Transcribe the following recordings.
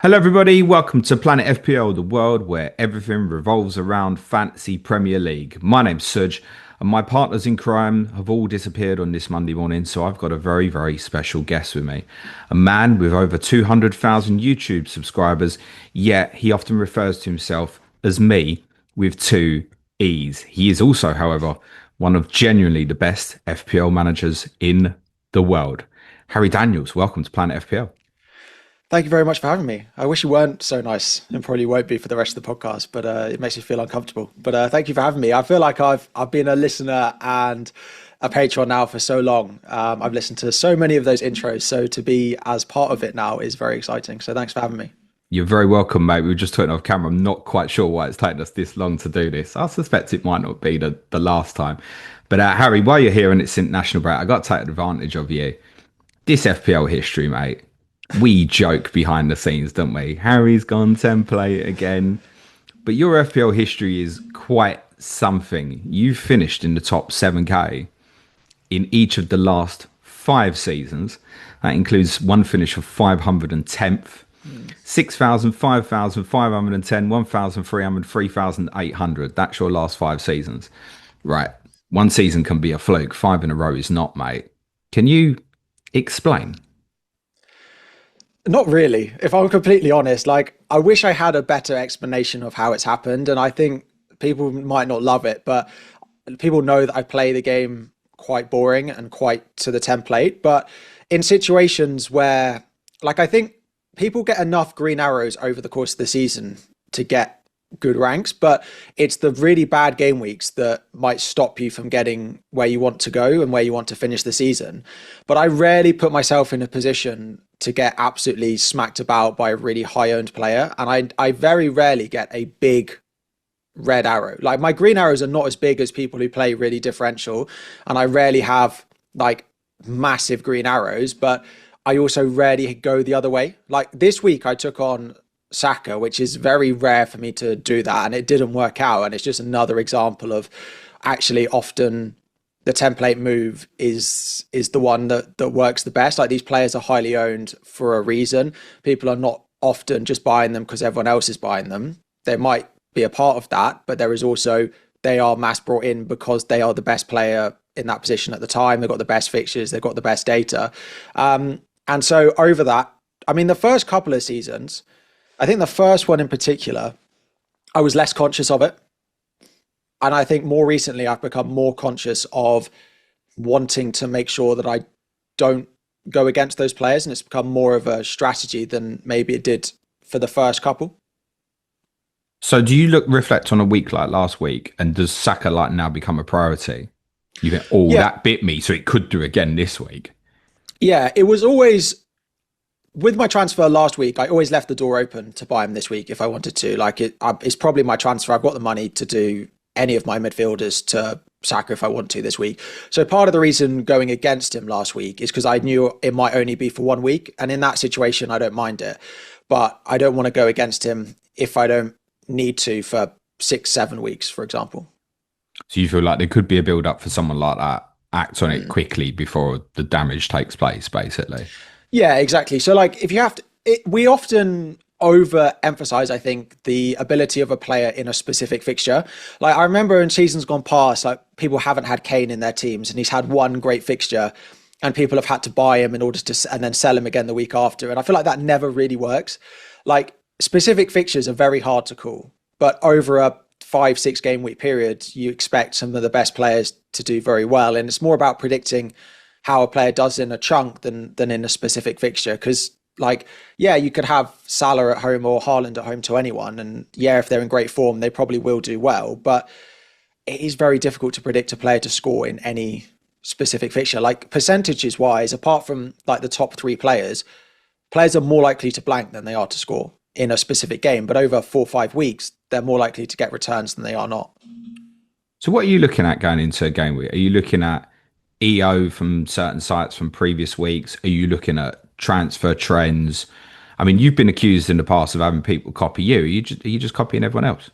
Hello, everybody. Welcome to Planet FPL, the world where everything revolves around Fantasy Premier League. My name's Suj, and my partners in crime have all disappeared on this Monday morning, so I've got a very, very special guest with me. A man with over 200,000 YouTube subscribers, yet he often refers to himself as me with two E's. He is also, however, one of genuinely the best FPL managers in the world. Harry Daniels, welcome to Planet FPL. Thank you very much for having me. I wish you weren't so nice, and probably won't be for the rest of the podcast, but it makes me feel uncomfortable. But thank you for having me. I feel like I've been a listener and a patron now for so long. I've listened to so many of those intros, so to be as part of it now is very exciting. So thanks for having me. You're very welcome, mate. We were just talking off camera. I'm not quite sure why it's taken us this long to do this. I suspect it might not be the last time. But Harry, while you're here and it's international break, I got to take advantage of you. This FPL history, mate. We joke behind the scenes, don't we? Harry's gone template again. But your FPL history is quite something. You've finished in the top 7K in each of the last 5 seasons. That includes one finish of 510th, 6,000, 5,000, 510, 1,300, 3,800. That's your last 5 seasons. Right. One season can be a fluke. 5 in a row is not, mate. Can you explain? Not really. If I'm completely honest, like I wish I had a better explanation of how it's happened, and I think people might not love it, but people know that I play the game quite boring and quite to the template. But in situations where, like, I think people get enough green arrows over the course of the season to get good ranks, but it's the really bad game weeks that might stop you from getting where you want to go and where you want to finish the season. But I rarely put myself in a position to get absolutely smacked about by a really high owned player. And I very rarely get a big red arrow. Like my green arrows are not as big as people who play really differential. And I rarely have like massive green arrows, but I also rarely go the other way. Like this week I took on Saka, which is very rare for me to do that, and it didn't work out. And it's just another example of actually often the template move is the one that works the best. Like these players are highly owned for a reason. People are not often just buying them because everyone else is buying them. They might be a part of that, but there is also they are mass brought in because they are the best player in that position at the time. They've got the best fixtures, they've got the best data. And so over that, I mean, the first couple of seasons, I think the first one in particular, I was less conscious of it. And I think more recently, I've become more conscious of wanting to make sure that I don't go against those players. And it's become more of a strategy than maybe it did for the first couple. So do you reflect on a week like last week, and does Saka like now become a priority? You think, oh, Yeah. that bit me, so it could do again this week. Yeah, it was always with my transfer last week, I always left the door open to buy him this week if I wanted to. Like it's probably my transfer. I've got the money to do any of my midfielders to Saka if I want to this week. So part of the reason going against him last week is because I knew it might only be for 1 week. And in that situation, I don't mind it. But I don't want to go against him if I don't need to for 6, 7 weeks, for example. So you feel like there could be a build up for someone like that. Act on it quickly before the damage takes place, basically. Yeah, exactly. So like if you have to, we often overemphasize, I think, the ability of a player in a specific fixture. Like I remember in seasons gone past, like people haven't had Kane in their teams and he's had one great fixture and people have had to buy him in order to, and then sell him again the week after. And I feel like that never really works. Like specific fixtures are very hard to call, but over a 5, 6 game week period, you expect some of the best players to do very well. And it's more about predicting how a player does in a chunk than in a specific fixture. Because like, yeah, you could have Salah at home or Haaland at home to anyone. And yeah, if they're in great form, they probably will do well. But it is very difficult to predict a player to score in any specific fixture. Like percentages wise, apart from like the top 3 players, players are more likely to blank than they are to score in a specific game. But over 4 or 5 weeks, they're more likely to get returns than they are not. So what are you looking at going into a game week? Are you looking at EO from certain sites from previous weeks? Are you looking at transfer trends? I mean, you've been accused in the past of having people copy you. Are you just copying everyone else?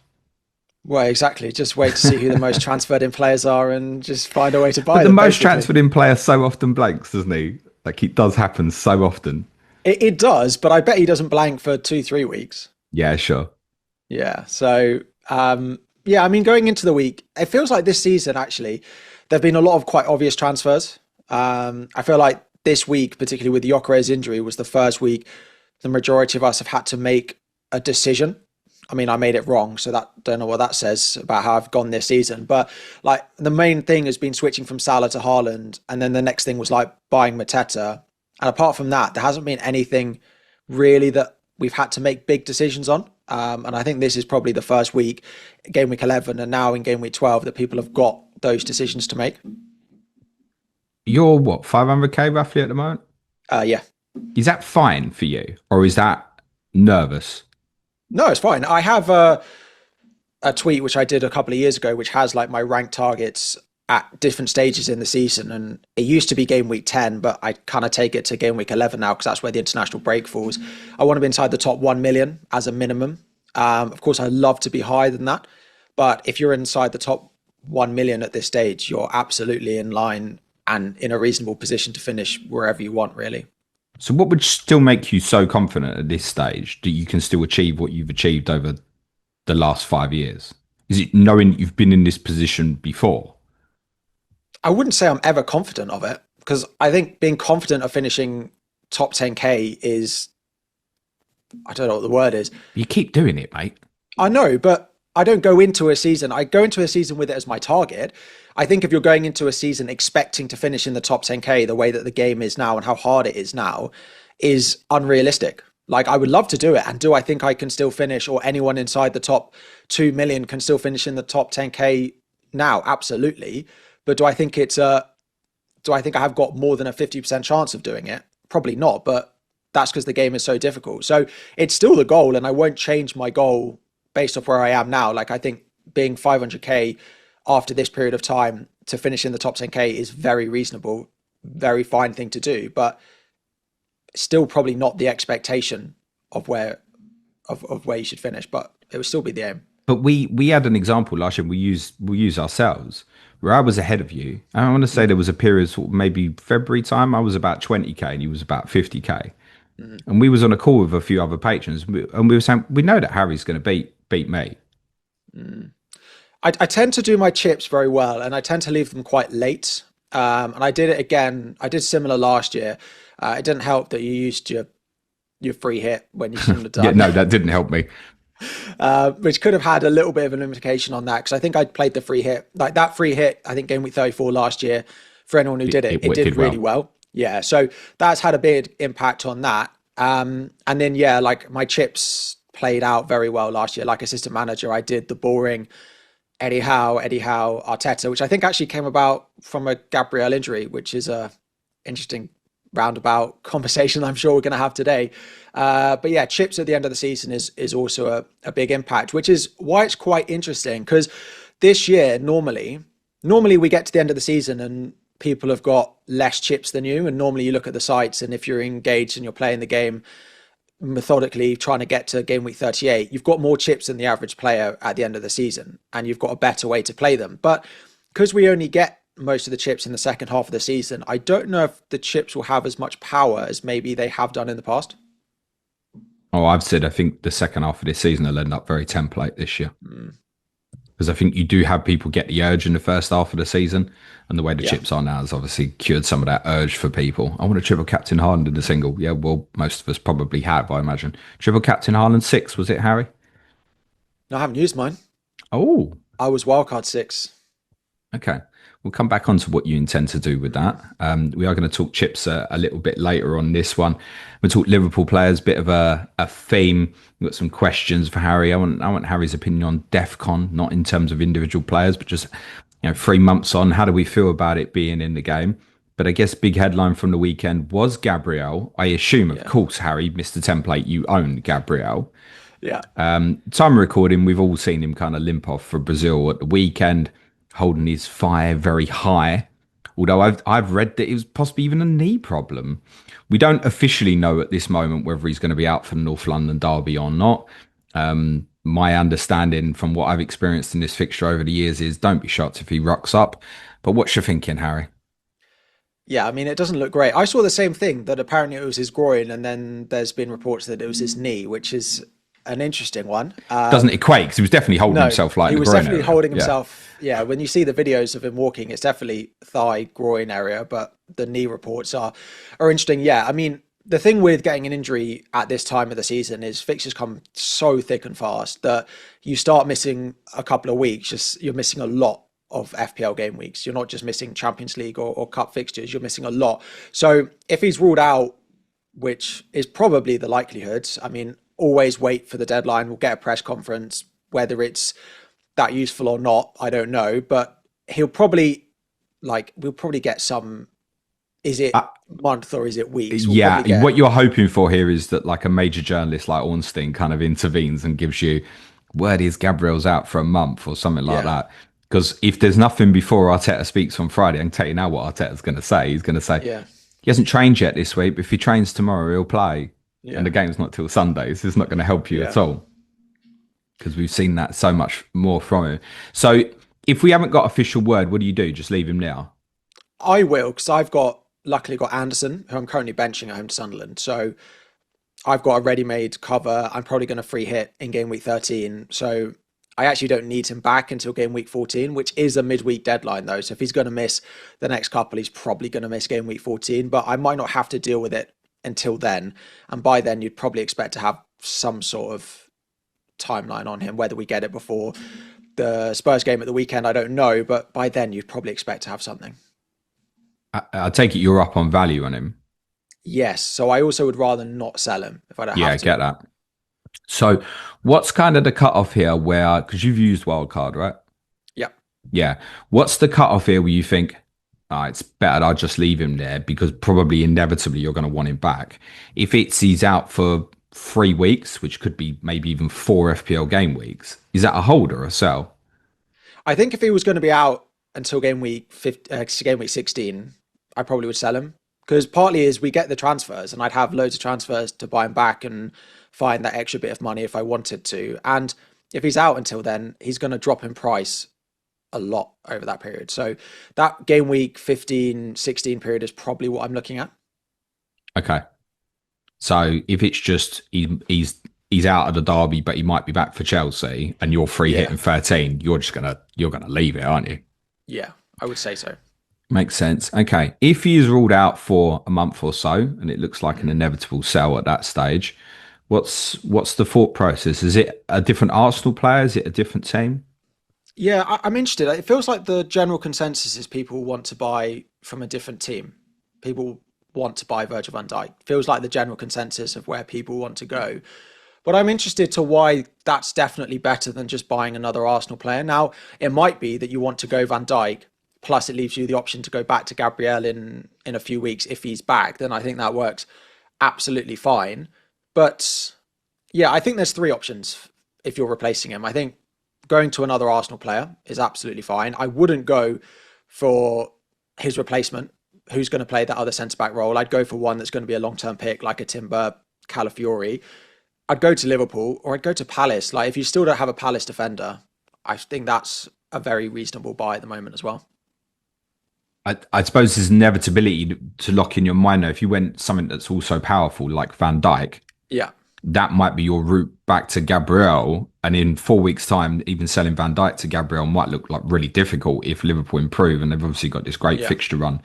Well, exactly. Just wait to see who the most transferred in players are and just find a way to buy But the them, most basically. transferred in player so often blanks, doesn't he? Like it does happen so often. It does, but I bet he doesn't blank for 2, 3 weeks. Yeah, sure. Yeah. So, yeah, I mean, going into the week, it feels like this season, actually, there have been a lot of quite obvious transfers. I feel like this week, particularly with Gyökeres injury, was the first week the majority of us have had to make a decision. I mean, I made it wrong, so that don't know what that says about how I've gone this season. But like the main thing has been switching from Salah to Haaland, and then the next thing was like buying Mateta. And apart from that, there hasn't been anything really that we've had to make big decisions on. And I think this is probably the first week, game week 11, and now in game week 12, that people have got those decisions to make. You're what, 500k roughly at the moment? Yeah. Is that fine for you, or is that nervous? No, it's fine. I have a tweet which I did a couple of years ago, which has like my ranked targets at different stages in the season. And it used to be game week 10, but I kind of take it to game week 11 now because that's where the international break falls. I want to be inside the top 1 million as a minimum. Of course, I'd love to be higher than that. But if you're inside the top 1 million at this stage, you're absolutely in line and in a reasonable position to finish wherever you want, really. So, what would still make you so confident at this stage that you can still achieve what you've achieved over the last 5 years? Is it knowing that you've been in this position before? I wouldn't say I'm ever confident of it because I think being confident of finishing top 10K is, I don't know what the word is. You keep doing it, mate. I know, but I don't go into a season. I go into a season with it as my target. I think if you're going into a season expecting to finish in the top 10K the way that the game is now and how hard it is now is unrealistic. Like I would love to do it. And do I think I can still finish or anyone inside the top 2 million can still finish in the top 10K now? Absolutely. But do I think I have got more than a 50% chance of doing it? Probably not, but that's because the game is so difficult. So it's still the goal and I won't change my goal based off where I am now. Like I think being 500k after this period of time to finish in the top 10k is very reasonable, very fine thing to do, but still probably not the expectation of where you should finish. But it would still be the aim. But we had an example last year. We use ourselves where I was ahead of you. I want to say there was a period, sort of maybe February time. I was about 20k and he was about 50k. And we was on a call with a few other patrons, and we were saying we know that Harry's going to beat me. I tend to do my chips very well, and I tend to leave them quite late. And I did it again. I did similar last year. It didn't help that you used your free hit when you shouldn't have done. Yeah, no, that didn't help me. Which could have had a little bit of an implication on that because I think I played the free hit. Like that free hit, I think game week 34 last year, for anyone who did it, it did really well. Yeah, so that's had a big impact on that. And then, yeah, like my chips played out very well last year. Like assistant manager, I did the boring Eddie Howe, Arteta, which I think actually came about from a Gabriel injury, which is a interesting roundabout conversation I'm sure we're going to have today. But yeah, chips at the end of the season is also a big impact, which is why it's quite interesting because this year, normally we get to the end of the season and people have got less chips than you. And normally you look at the sites and if you're engaged and you're playing the game methodically, trying to get to game week 38, you've got more chips than the average player at the end of the season and you've got a better way to play them. But because we only get most of the chips in the second half of the season, I don't know if the chips will have as much power as maybe they have done in the past. Oh, I've said I think the second half of this season will end up very template this year. Because I think you do have people get the urge in the first half of the season, and the way the chips are now has obviously cured some of that urge for people. I want to triple captain Haaland in the single. Yeah, well, most of us probably have, I imagine. Triple captain Haaland 6, was it, Harry? No, I haven't used mine. Oh, I was wildcard 6. okay. We'll come back on to what you intend to do with that. We are going to talk chips a little bit later on this one. We'll talk Liverpool players, bit of a theme. We've got some questions for Harry. I want Harry's opinion on DEFCON, not in terms of individual players, but just 3 months on. How do we feel about it being in the game? But I guess big headline from the weekend was Gabriel. I assume, of course, Harry, Mr. Template, you own Gabriel. Yeah. Time recording, we've all seen him kind of limp off for Brazil at the weekend, holding his fire very high. Although I've read that it was possibly even a knee problem. We don't officially know at this moment whether he's going to be out for the North London derby or not. My understanding from what I've experienced in this fixture over the years is don't be shocked if he rocks up. But what's your thinking, Harry? Yeah, I mean, it doesn't look great. I saw the same thing that apparently it was his groin, and then there's been reports that it was his knee, which is an interesting one. Doesn't equate because he was definitely holding No, himself like in he the was groin definitely area. holding Yeah. himself. Yeah, when you see the videos of him walking, it's definitely thigh, groin area, but the knee reports are interesting. Yeah, I mean, the thing with getting an injury at this time of the season is fixtures come so thick and fast that you start missing a couple of weeks. Just you're missing a lot of FPL game weeks. You're not just missing Champions League or cup fixtures. You're missing a lot. So if he's ruled out, which is probably the likelihood. I mean, always wait for the deadline. We'll get a press conference, whether it's that useful or not, I don't know. But he'll probably we'll probably get some. Is it Uh, month or is it weeks? We'll yeah, probably get. what you're hoping for here is that like a major journalist like Ornstein kind of intervenes and gives you word is Gabriel's out for a month or something like Yeah, that. Because if there's nothing before Arteta speaks on Friday, I can tell you now what Arteta's going to say. He's going to say yeah, he hasn't trained yet this week, but if he trains tomorrow, he'll play. And yeah, the game's not till Sunday, so it's not going to help you yeah. at all because we've seen that so much more from him. So if we haven't got official word, what do you do? Just leave him now. I will because I've got luckily got Anderson, who I'm currently benching at home to Sunderland. So I've got a ready-made cover. I'm probably going to free hit in game week 13. So I actually don't need him back until game week 14, which is a midweek deadline though. So if he's going to miss the next couple, he's probably going to miss game week 14, but I might not have to deal with it until then. And by then you'd probably expect to have some sort of timeline on him, whether we get it before the Spurs game at the weekend, I don't know, but by then you'd probably expect to have something. I take it you're up on value on him. Yes, so I also would rather not sell him if I don't Yeah, have I to. get that. So what's kind of the cutoff here where, because you've used wildcard, right? Yeah. Yeah. What's the cutoff here where you think, it's better I just leave him there because probably inevitably you're going to want him back. If it's he's out for 3 weeks, which could be maybe even 4 FPL game weeks, is that a hold or a sell? I think if he was going to be out until game week 16, I probably would sell him because partly is we get the transfers and I'd have loads of transfers to buy him back and find that extra bit of money if I wanted to. And if he's out until then, he's going to drop in price a lot over that period. So that game week 15, 16 period is probably what I'm looking at. Okay. So if it's just he's out of the derby, but he might be back for Chelsea, and you're free Yeah. hitting 13, you're gonna leave it, aren't you? Yeah, I would say so. Makes sense. Okay. If he is ruled out for a month or so, and it looks like an inevitable sell at that stage, what's the thought process? Is it a different Arsenal player? Is it a different team? Yeah, I'm interested. It feels like the general consensus is people want to buy from a different team. People want to buy Virgil van Dijk. Feels like the general consensus of where people want to go. But I'm interested to why that's definitely better than just buying another Arsenal player. Now, it might be that you want to go Van Dijk, plus it leaves you the option to go back to Gabriel in a few weeks if he's back. Then I think that works absolutely fine. But yeah, I think there's three options if you're replacing him. I think going to another Arsenal player is absolutely fine. I wouldn't go for his replacement, who's going to play that other centre back role. I'd go for one that's going to be a long term pick, like a Timber, Calafiori. I'd go to Liverpool or I'd go to Palace. Like if you still don't have a Palace defender, I think that's a very reasonable buy at the moment as well. I suppose there's inevitability to lock in your mind though. If you went something that's also powerful like Van Dijk, Yeah, that might be your route back to Gabriel. And in 4 weeks' time, even selling Van Dijk to Gabriel might look like really difficult if Liverpool improve. And they've obviously got this great yeah. fixture run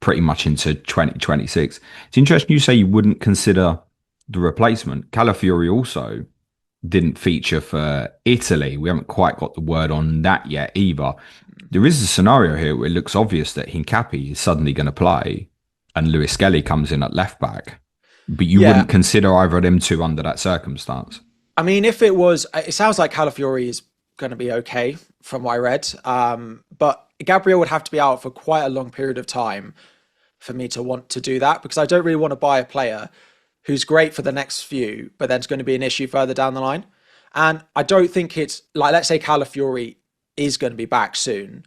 pretty much into 2026. It's interesting you say you wouldn't consider the replacement. Calafiori also didn't feature for Italy. We haven't quite got the word on that yet either. There is a scenario here where it looks obvious that Hincapi is suddenly going to play and Lewis Skelly comes in at left back, but you Yeah. wouldn't consider either of them two under that circumstance. I mean, if it was, it sounds like Calafiori is going to be okay from what I read. But Gabriel would have to be out for quite a long period of time for me to want to do that because I don't really want to buy a player who's great for the next few, but then's going to be an issue further down the line. And I don't think it's like, let's say Calafiori is going to be back soon.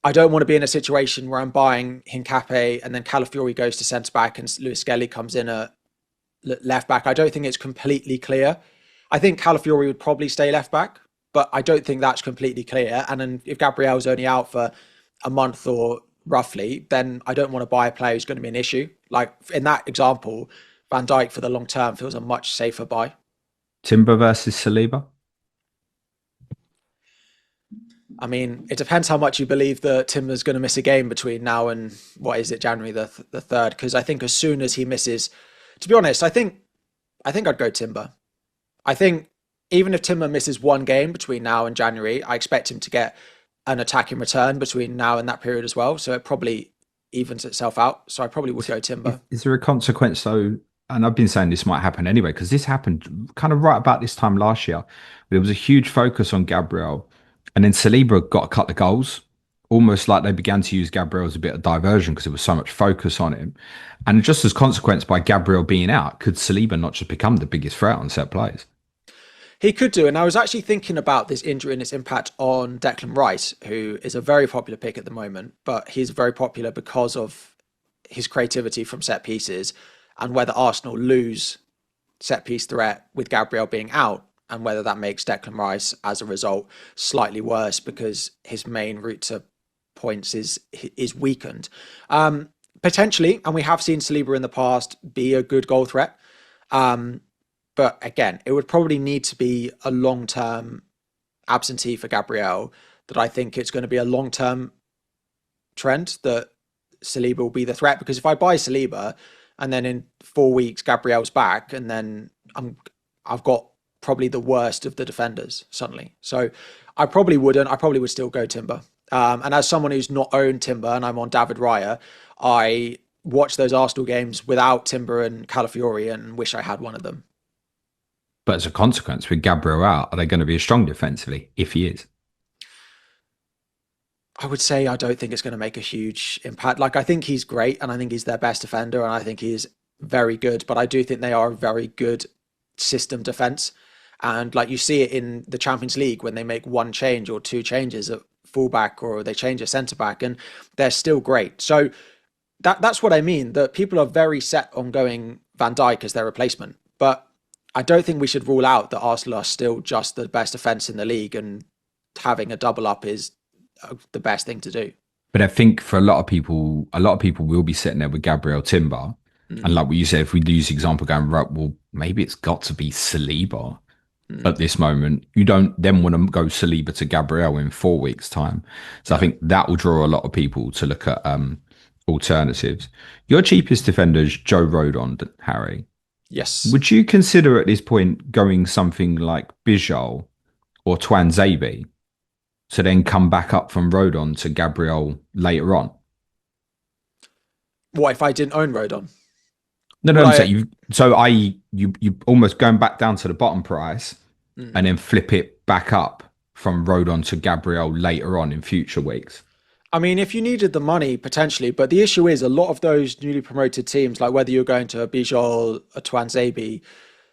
I don't want to be in a situation where I'm buying Hincape and then Calafiori goes to centre back and Lewis Skelly comes in at left back. I don't think it's completely clear. I think Calafiori would probably stay left back, but I don't think that's completely clear. And then if Gabriel's only out for a month or roughly, then I don't want to buy a player who's going to be an issue. Like in that example, Van Dijk for the long term feels a much safer buy. Timber versus Saliba. I mean, it depends how much you believe that Timber's going to miss a game between now and what is it, January the 3rd? Because I think as soon as he misses, to be honest, I think I'd go Timber. I think even if Timber misses one game between now and January, I expect him to get an attacking return between now and that period as well. So it probably evens itself out. So I probably would go Timber. Is there a consequence though? And I've been saying this might happen anyway, because this happened kind of right about this time last year. There was a huge focus on Gabriel, and then Saliba got a couple of goals, almost like they began to use Gabriel as a bit of diversion because there was so much focus on him. And just as consequence by Gabriel being out, could Saliba not just become the biggest threat on set plays? He could do. And I was actually thinking about this injury and its impact on Declan Rice, who is a very popular pick at the moment, but he's very popular because of his creativity from set pieces and whether Arsenal lose set piece threat with Gabriel being out and whether that makes Declan Rice as a result slightly worse because his main route to points is weakened. Potentially, and we have seen Saliba in the past be a good goal threat. But again, it would probably need to be a long-term absentee for Gabriel that I think it's going to be a long-term trend that Saliba will be the threat. Because if I buy Saliba and then in 4 weeks Gabriel's back and then I've got probably the worst of the defenders suddenly. So I probably wouldn't. I probably would still go Timber. And as someone who's not owned Timber and I'm on David Raya, I watch those Arsenal games without Timber and Calafiori and wish I had one of them. But as a consequence, with Gabriel out, are they going to be as strong defensively if he is? I would say I don't think it's going to make a huge impact. Like I think he's great and I think he's their best defender and I think he's very good, but I do think they are a very good system defense. And like you see it in the Champions League when they make one change or two changes at fullback or they change a centre back and they're still great. So that's what I mean, that people are very set on going Van Dijk as their replacement. But I don't think we should rule out that Arsenal are still just the best defence in the league and having a double up is the best thing to do. But I think for a lot of people will be sitting there with Gabriel Timber. And like what you said, if we use the example going, right, well, maybe it's got to be Saliba at this moment. You don't then want to go Saliba to Gabriel in 4 weeks' time. So I think that will draw a lot of people to look at alternatives. Your cheapest defender is Joe Rodon, Harry. Yes. Would you consider at this point going something like Bijol or Twanzebe to then come back up from Rodon to Gabriel later on? What if I didn't own Rodon? No, I'm saying you almost going back down to the bottom price and then flip it back up from Rodon to Gabriel later on in future weeks. I mean, if you needed the money, potentially, but the issue is a lot of those newly promoted teams, like whether you're going to a Bijol, a Twanzebe,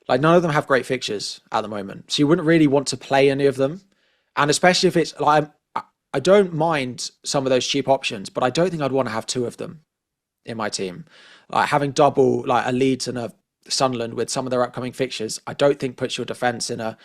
like none of them have great fixtures at the moment. So you wouldn't really want to play any of them. And especially if it's like, I don't mind some of those cheap options, but I don't think I'd want to have two of them in my team. Like having double, like a Leeds and a Sunderland with some of their upcoming fixtures, I don't think puts your defence in a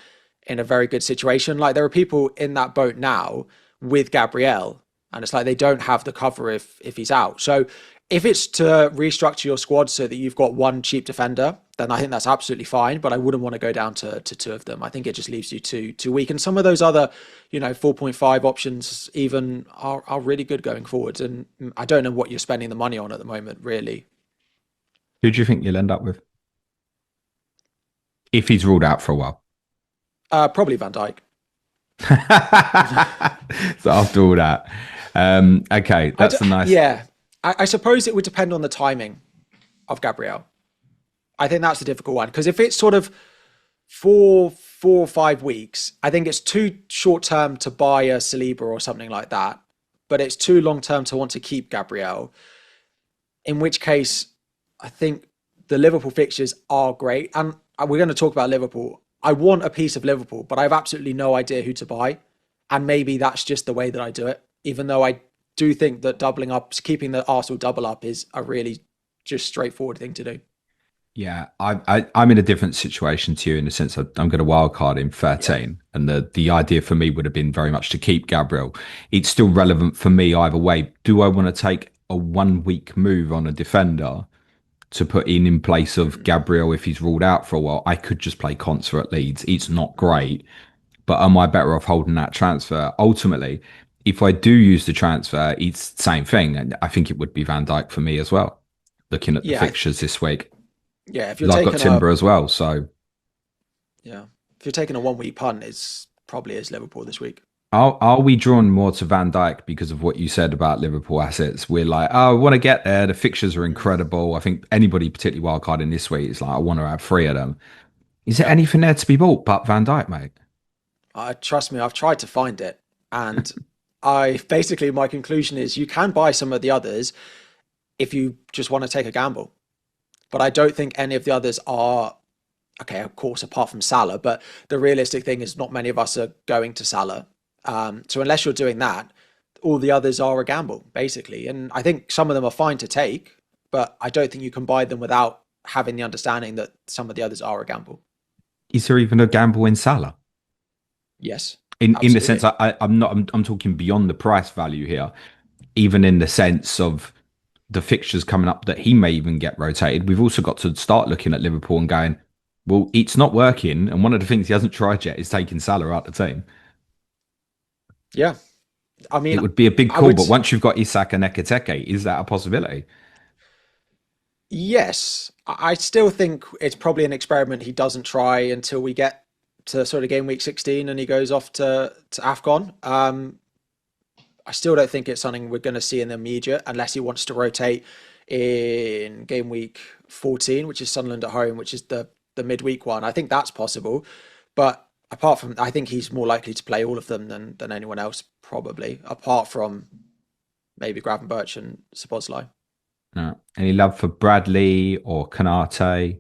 very good situation. Like there are people in that boat now with Gabriel, and it's like they don't have the cover if he's out. So if it's to restructure your squad so that you've got one cheap defender, then I think that's absolutely fine. But I wouldn't want to go down to two of them. I think it just leaves you too weak. And some of those other, 4.5 options even are really good going forwards. And I don't know what you're spending the money on at the moment, really. Who do you think you'll end up with if he's ruled out for a while? Probably Van Dijk. So after all that, okay, that's a nice. Yeah, I suppose it would depend on the timing of Gabriel. I think that's the difficult one because if it's sort of 4 or 5 weeks, I think it's too short term to buy a Saliba or something like that. But it's too long term to want to keep Gabriel. In which case, I think the Liverpool fixtures are great, and we're going to talk about Liverpool. I want a piece of Liverpool, but I have absolutely no idea who to buy. And maybe that's just the way that I do it, even though I do think that doubling up, keeping the Arsenal double up is a really just straightforward thing to do. Yeah, I'm in a different situation to you in the sense that I'm going to wildcard in Yeah. 13, and the idea for me would have been very much to keep Gabriel. It's still relevant for me either way. Do I want to take a 1 week move on a defender to put in place of Mm. Gabriel if he's ruled out for a while? I could just play Concert at Leeds. It's not great, but am I better off holding that transfer? Ultimately, if I do use the transfer, it's the same thing, and I think it would be Van Dijk for me as well. Looking at the Yeah, fixtures this week. yeah. If you're Because I've got taking a Timber as well. So yeah, if you're taking a 1 week punt, it's probably is Liverpool this week. are we drawn more to Van Dijk because of what you said about Liverpool assets? We're like, oh, I want to get there. The fixtures are Mm. incredible. I think anybody, particularly wildcard in this week, is like, I want to have three of them. Is there Yeah. anything there to be bought but Van Dijk, mate? Trust me, I've tried to find it, and I basically my conclusion is you can buy some of the others if you just want to take a gamble, but I don't think any of the others are okay. Of course, apart from Salah, but the realistic thing is not many of us are going to Salah. So unless you're doing that, all the others are a gamble basically, and I think some of them are fine to take, but I don't think you can buy them without having the understanding that some of the others are a gamble. Is there even a gamble in Salah? Yes, In the sense, absolutely. I'm not. I'm talking beyond the price value here. Even in the sense of the fixtures coming up that he may even get rotated. We've also got to start looking at Liverpool and going, well, it's not working. And one of the things he hasn't tried yet is taking Salah out of the team. Yeah, I mean, It would be a big I call, would. but once you've got Isak and Ekateke, is that a possibility? Yes, I still think it's probably an experiment he doesn't try until we get to sort of game week 16 and he goes off to AFCON. I still don't think it's something we're going to see in the immediate unless he wants to rotate in game week 14, which is Sunderland at home, which is the midweek one. I think that's possible, but apart from, I think he's more likely to play all of them than anyone else probably, apart from maybe Gravenberch and Szoboszlai. No. Any love for Bradley or Kanate?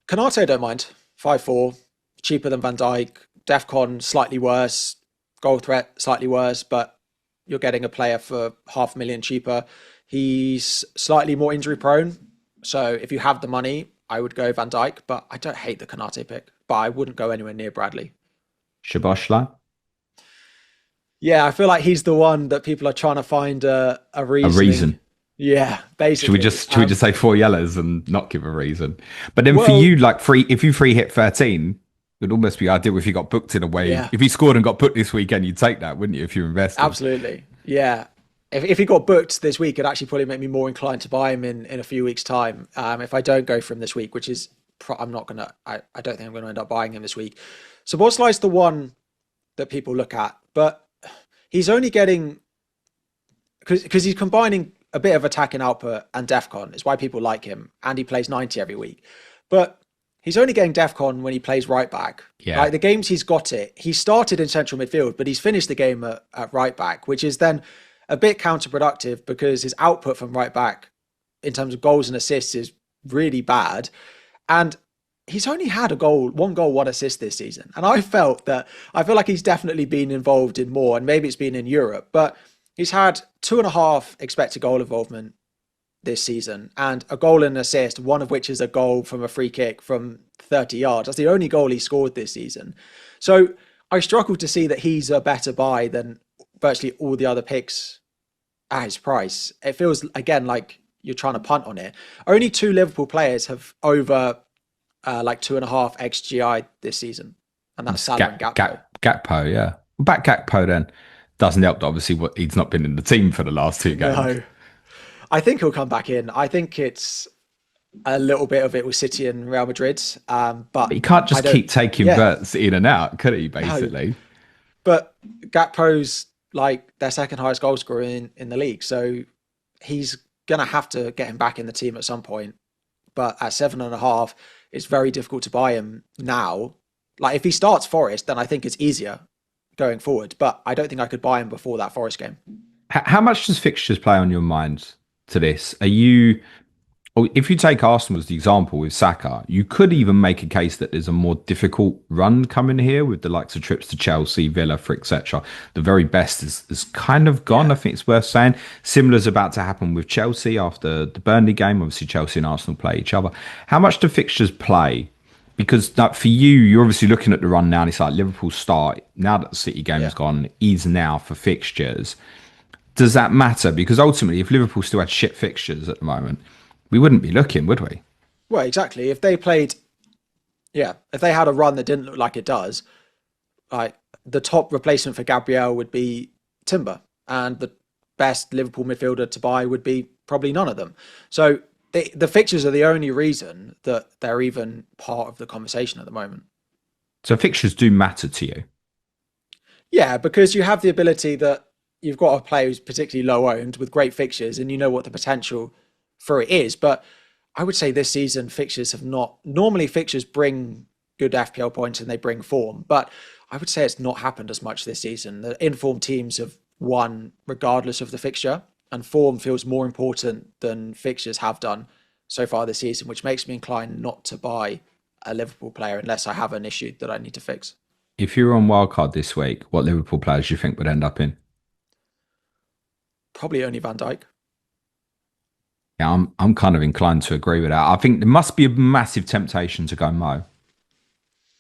Canate, I don't mind. 5-4, cheaper than Van Dijk. DEFCON, slightly worse. Goal threat, slightly worse, but you're getting a player for 500,000 cheaper. He's slightly more injury prone. So if you have the money, I would go Van Dijk, but I don't hate the Canate pick. But I wouldn't go anywhere near Bradley. Shaboshla? Yeah, I feel like he's the one that people are trying to find a A reasoning. reason. Yeah, Should we basically. just should we just say four yellows and not give a reason? But then for Well, you, like free if you free hit 13, it would almost be ideal if you got booked in a way. yeah. If he scored and got booked this weekend, you'd take that, wouldn't you, if you invested? Absolutely. Yeah. If he got booked this week, it'd actually probably make me more inclined to buy him in a few weeks' time. If I don't go for him this week, which is, I'm not going to, I don't think I'm going to end up buying him this week. So Bosley's the one that people look at, but he's only getting, because he's combining a bit of attacking output and DEFCON is why people like him. And he plays 90 every week. But he's only getting DEFCON when he plays right back. Yeah. Like the games he's got it, he started in central midfield, but he's finished the game at right back, which is then a bit counterproductive because his output from right back in terms of goals and assists is really bad. And he's only had a goal, 1 goal, 1 assist this season. And I feel like he's definitely been involved in more, and maybe it's been in Europe, but he's had 2.5 expected goal involvement this season and a goal and an assist, one of which is a goal from a free kick from 30 yards. That's the only goal he scored this season. So I struggle to see that he's a better buy than virtually all the other picks at his price. It feels again like you're trying to punt on it. Only two Liverpool players have over like 2.5 XGI this season, and that's It's Salah and Gakpo. Gakpo, yeah. Back Gakpo then. Doesn't help, obviously, what he's not been in the team for the last two games. No, I think he'll come back in. I think it's a little bit of it with City and Real Madrid, But but he can't I just don't. keep taking Yeah, verts in and out, could he, no. basically? But Gakpo's like their second highest goal scorer in the league, so he's gonna have to get him back in the team at some point. But at 7.5, it's very difficult to buy him now. Like if he starts Forest, then I think it's easier going forward. But I don't think I could buy him before that Forest game. How much does fixtures play on your mind to this? Are you Oh, if you take Arsenal as the example with Saka, you could even make a case that there's a more difficult run coming here with the likes of trips to Chelsea, Villa, for etc. The very best is kind of gone. Yeah. I think it's worth saying. Similar is about to happen with Chelsea after the Burnley game. Obviously, Chelsea and Arsenal play each other. How much do fixtures play? Because that for you, you're obviously looking at the run now, and it's like Liverpool start now that the City game has Yeah. gone. Is now for fixtures. Does that matter? Because ultimately, if Liverpool still had shit fixtures at the moment, we wouldn't be looking, would we? Well, exactly. If they played, yeah, if they had a run that didn't look like it does, like the top replacement for Gabriel would be Timber, and the best Liverpool midfielder to buy would be probably none of them. So the fixtures are the only reason that they're even part of the conversation at the moment. So fixtures do matter to you. Yeah, because you have the ability that you've got a player who's particularly low owned with great fixtures, and you know what the potential for it is. But I would say this season fixtures have not normally fixtures bring good FPL points and they bring form, but I would say it's not happened as much this season. The informed teams have won regardless of the fixture, and form feels more important than fixtures have done so far this season, which makes me inclined not to buy a Liverpool player unless I have an issue that I need to fix. If you were on wildcard this week, what Liverpool players do you think would end up in? Probably only Van Dijk. Yeah, I'm kind of inclined to agree with that. I think there must be a massive temptation to go Mo.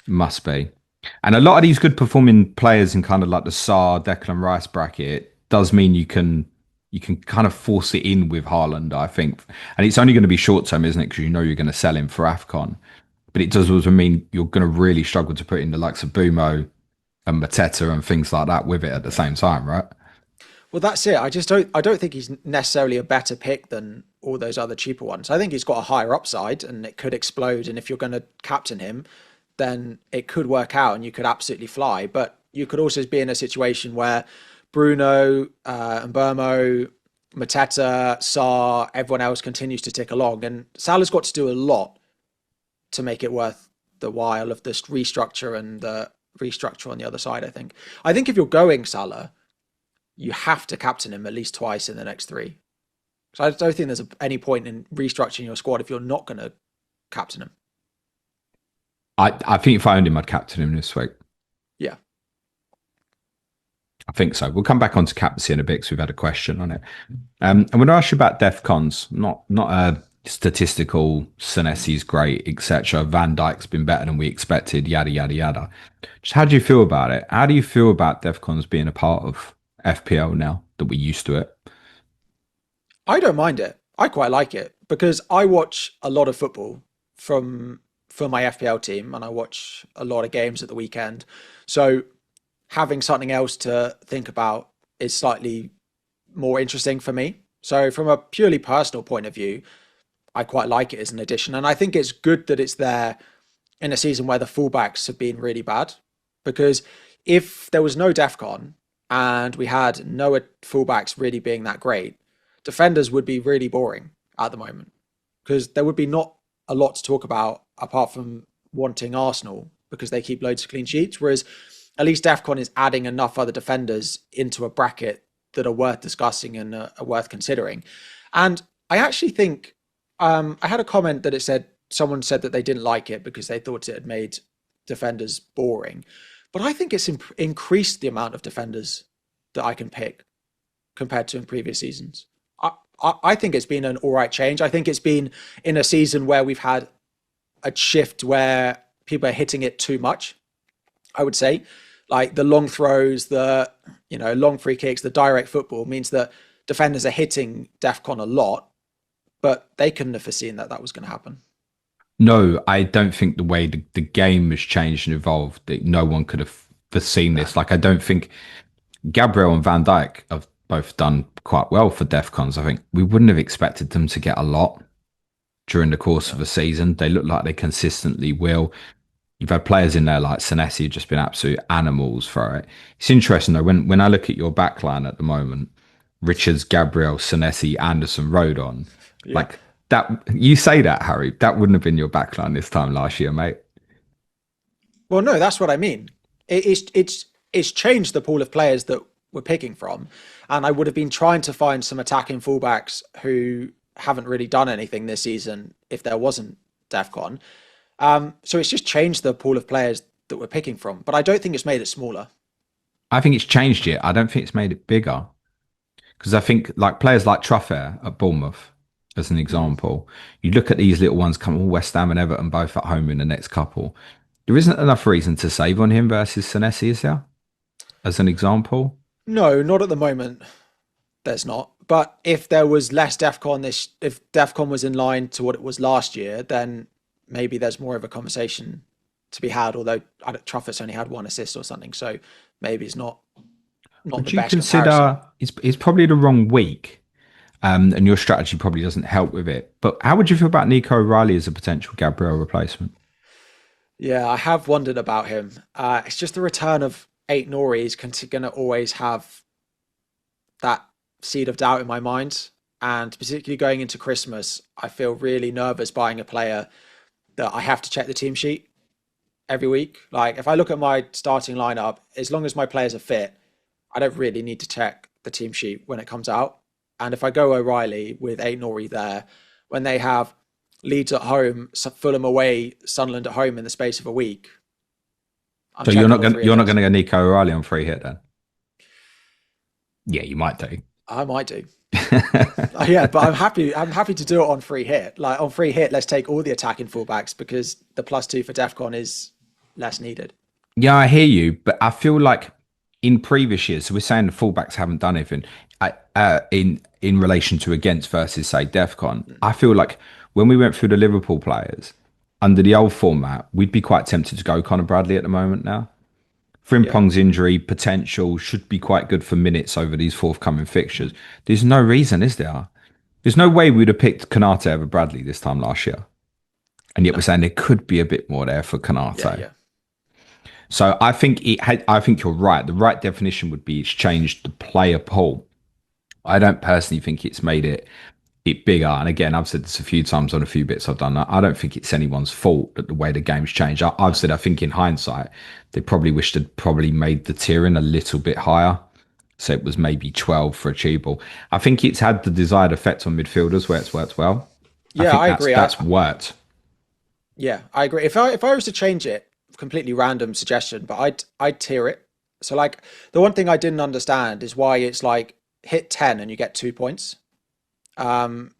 Must be. And a lot of these good performing players in kind of like the Sar, Declan Rice bracket does mean you can kind of force it in with Haaland, I think. And it's only going to be short term, isn't it? Because you know you're going to sell him for AFCON. But it does also mean you're going to really struggle to put in the likes of Bumo and Mateta and things like that with it at the same time, right? Well, that's it. I don't think he's necessarily a better pick than all those other cheaper ones. I think he's got a higher upside and it could explode. And if you're going to captain him, then it could work out and you could absolutely fly. But you could also be in a situation where Bruno, and Burmo, Mateta, Sarr, everyone else continues to tick along. And Salah's got to do a lot to make it worth the while of this restructure and the restructure on the other side, I think. I think if you're going Salah, you have to captain him at least twice in the next three. So I don't think there's any point in restructuring your squad if you're not going to captain him. I think if I owned him, I'd captain him this week. Yeah. I think so. We'll come back onto captaincy in a bit because we've had a question on it. And when I ask you about DEFCONs, not a statistical, Senesi's great, etc. Van Dijk's been better than we expected, yada, yada, yada. Just how do you feel about it? How do you feel about DEFCONs being a part of FPL now that we're used to it? I don't mind it. I quite like it because I watch a lot of football from for my FPL team and I watch a lot of games at the weekend. So having something else to think about is slightly more interesting for me. So from a purely personal point of view, I quite like it as an addition. And I think it's good that it's there in a season where the fullbacks have been really bad. Because if there was no DEFCON and we had no fullbacks really being that great, defenders would be really boring at the moment. Because there would be not a lot to talk about apart from wanting Arsenal because they keep loads of clean sheets. Whereas at least DEFCON is adding enough other defenders into a bracket that are worth discussing and are worth considering. And I actually think I had a comment that it said someone said that they didn't like it because they thought it had made defenders boring. But I think it's increased the amount of defenders that I can pick compared to in previous seasons. I think it's been an all right change. I think it's been in a season where we've had a shift where people are hitting it too much, I would say. Like the long throws, the long free kicks, the direct football means that defenders are hitting DEFCON a lot, but they couldn't have foreseen that that was going to happen. No, I don't think the way the game has changed and evolved, that no one could have foreseen No. this. Like, I don't think Gabriel and Van Dijk have both done quite well for DEFCONs. I think we wouldn't have expected them to get a lot during the course of a season. They look like they consistently will. You've had players in there like Senesi who've just been absolute animals for it. It's interesting though, when I look at your backline at the moment, Richards, Gabriel, Senesi, Anderson, Rodon, Yeah. like that, you say that, Harry, that wouldn't have been your backline this time last year, mate. Well, no, that's what I mean. It's changed the pool of players that we're picking from, and I would have been trying to find some attacking fullbacks who haven't really done anything this season if there wasn't DEFCON. So it's just changed the pool of players that we're picking from, but I don't think it's made it smaller. I think it's changed it. I don't think it's made it bigger because I think like players like Truffaut at Bournemouth, as an Mm. example, you look at these little ones coming, West Ham and Everton both at home in the next couple. There isn't enough reason to save on him versus Senesi, is there? As an example. No, not at the moment. There's not. But if there was less DEFCON if DEFCON was in line to what it was last year, then maybe there's more of a conversation to be had. Although Truffett's only had one assist or something, so maybe it's not the Would you best comparison. consider it's probably the wrong week, and your strategy probably doesn't help with it. But how would you feel about Nico O'Reilly as a potential Gabriel replacement? Yeah, I have wondered about him. It's just the return of Eight Nori is going to always have that seed of doubt in my mind. And particularly going into Christmas, I feel really nervous buying a player that I have to check the team sheet every week. Like if I look at my starting lineup, as long as my players are fit, I don't really need to check the team sheet when it comes out. And if I go O'Reilly with Eight Nori there, when they have Leeds at home, Fulham away, Sunderland at home in the space of a week, I'm So checking all three of you're not those. going to go Nico O'Reilly on free hit then? Yeah, you might do. I might do. Yeah, but I'm happy. I'm happy to do it on free hit. Like on free hit, let's take all the attacking fullbacks because the +2 for DEFCON is less needed. Yeah, I hear you, but I feel like in previous years, so we're saying the fullbacks haven't done anything. In relation to against versus say Defcon, I feel like when we went through the Liverpool players under the old format, we'd be quite tempted to go Conor Bradley at the moment now. Yeah, Frimpong's injury potential should be quite good for minutes over these forthcoming fixtures. There's no reason, is there? There's no way we'd have picked Kanate over Bradley this time last year. And yet we're no, saying there could be a bit more there for yeah, Kanate. yeah, So I think I think you're right. The right definition would be it's changed the player pool. I don't personally think it's made it bigger. And again, I've said this a few times on a few bits I've done. I don't think it's anyone's fault that the way the game's changed. I've no, said I think in hindsight they probably wished they'd probably made the tiering a little bit higher. So it was maybe 12 for achievable. I think it's had the desired effect on midfielders where it's worked well. I yeah. think I agree. that's worked. Yeah, I agree. If I was to change it, completely random suggestion, but I'd tier it. So like the one thing I didn't understand is why it's like hit 10 and you get 2 points. Um,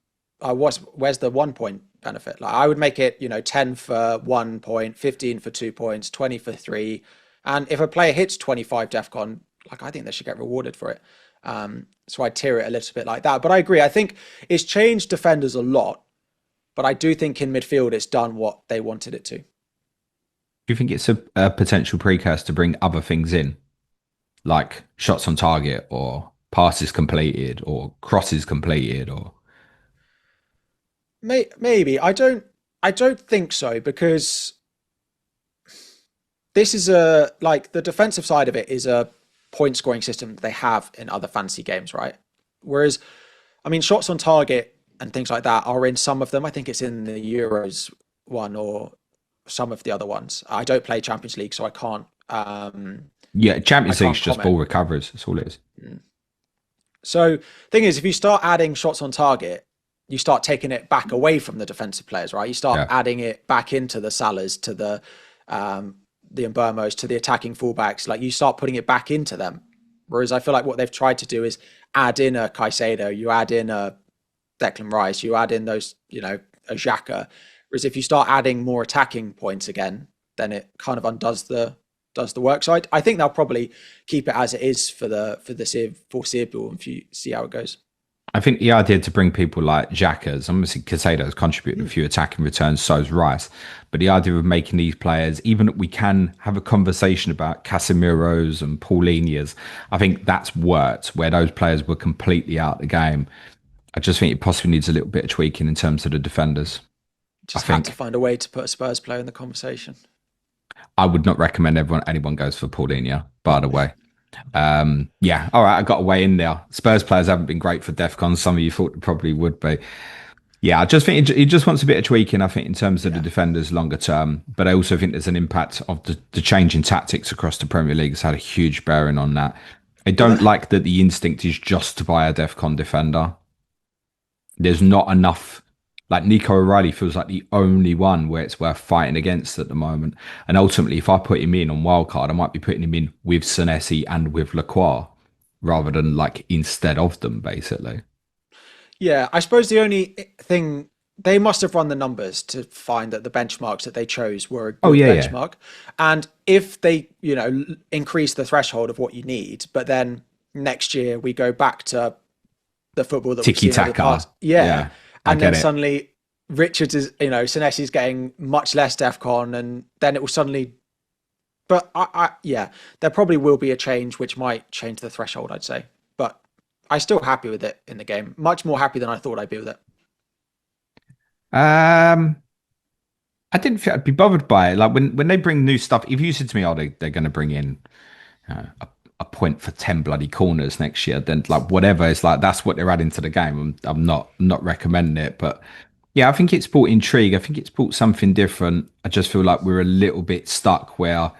where's the 1 point benefit? Like I would make it, 10 for 1 point, 15 for 2 points, 20 for three. And if a player hits 25 DEFCON, like I think they should get rewarded for it. So I tier it a little bit like that. But I agree. I think it's changed defenders a lot, but I do think in midfield it's done what they wanted it to. Do you think it's a potential precursor to bring other things in, like shots on target or passes completed or crosses completed or Maybe I don't think so because this is a like the defensive side of it is a point scoring system that they have in other fantasy games, right? Whereas, I mean, shots on target and things like that are in some of them. I think it's in the Euros one or some of the other ones. I don't play Champions League, so yeah, I Champions League's can't just comment. ball recoveries. That's all it is. So, thing is, if you start adding shots on target, you start taking it back away from the defensive players, right? You start Yeah. adding it back into the Salahs, to the Mbermos, to the attacking fullbacks. Like you start putting it back into them. Whereas I feel like what they've tried to do is add in a Caicedo, you add in a Declan Rice, you add in those, a Xhaka. Whereas if you start adding more attacking points again, then it kind of undoes the work. So I think they'll probably keep it as it is for the foreseeable, if you see how it goes. I think the idea to bring people like Xhaka's, obviously Casado's contributed a few attacking returns, so's Rice. But the idea of making these players, even we can have a conversation about Casemiro's and Paulinia's, I think that's worked where those players were completely out of the game. I just think it possibly needs a little bit of tweaking in terms of the defenders. I Just had to think find a way to put a Spurs player in the conversation. I would not recommend anyone goes for Paulinho, by the way. Yeah, all right, I got away in there. Spurs players haven't been great for DEFCON. Some of you thought they probably would be. Yeah, I just think it just wants a bit of tweaking, I think, in terms of the Yeah. defenders longer term. But I also think there's an impact of the change in tactics across the Premier League has had a huge bearing on that. I Well, don't like that the instinct is just to buy a DEFCON defender. there's not enough. Like Nico O'Reilly feels like the only one where it's worth fighting against at the moment. And ultimately, if I put him in on wildcard, I might be putting him in with Senesi and with Lacroix rather than like instead of them, basically. Yeah, I suppose the only thing they must have run the numbers to find that the benchmarks that they chose were a Oh good yeah, yeah. benchmark. And if they, increase the threshold of what you need, but then next year we go back to the football that we've Tiki seen over the taka. past, yeah, Yeah, I and then get it. suddenly Richards is, Senesi's getting much less DEFCON, and then it will suddenly. But yeah, there probably will be a change which might change the threshold, I'd say. But I'm still happy with it in the game. Much more happy than I thought I'd be with it. Um, I didn't think I'd be bothered by it. Like when they bring new stuff, if you said to me, "Oh, they're going to bring in a point for 10 bloody corners next year," then like whatever, it's like that's what they're adding to the game. I'm not recommending it, but yeah, I think it's brought intrigue. I think it's brought something different. I just feel like we're a little bit stuck where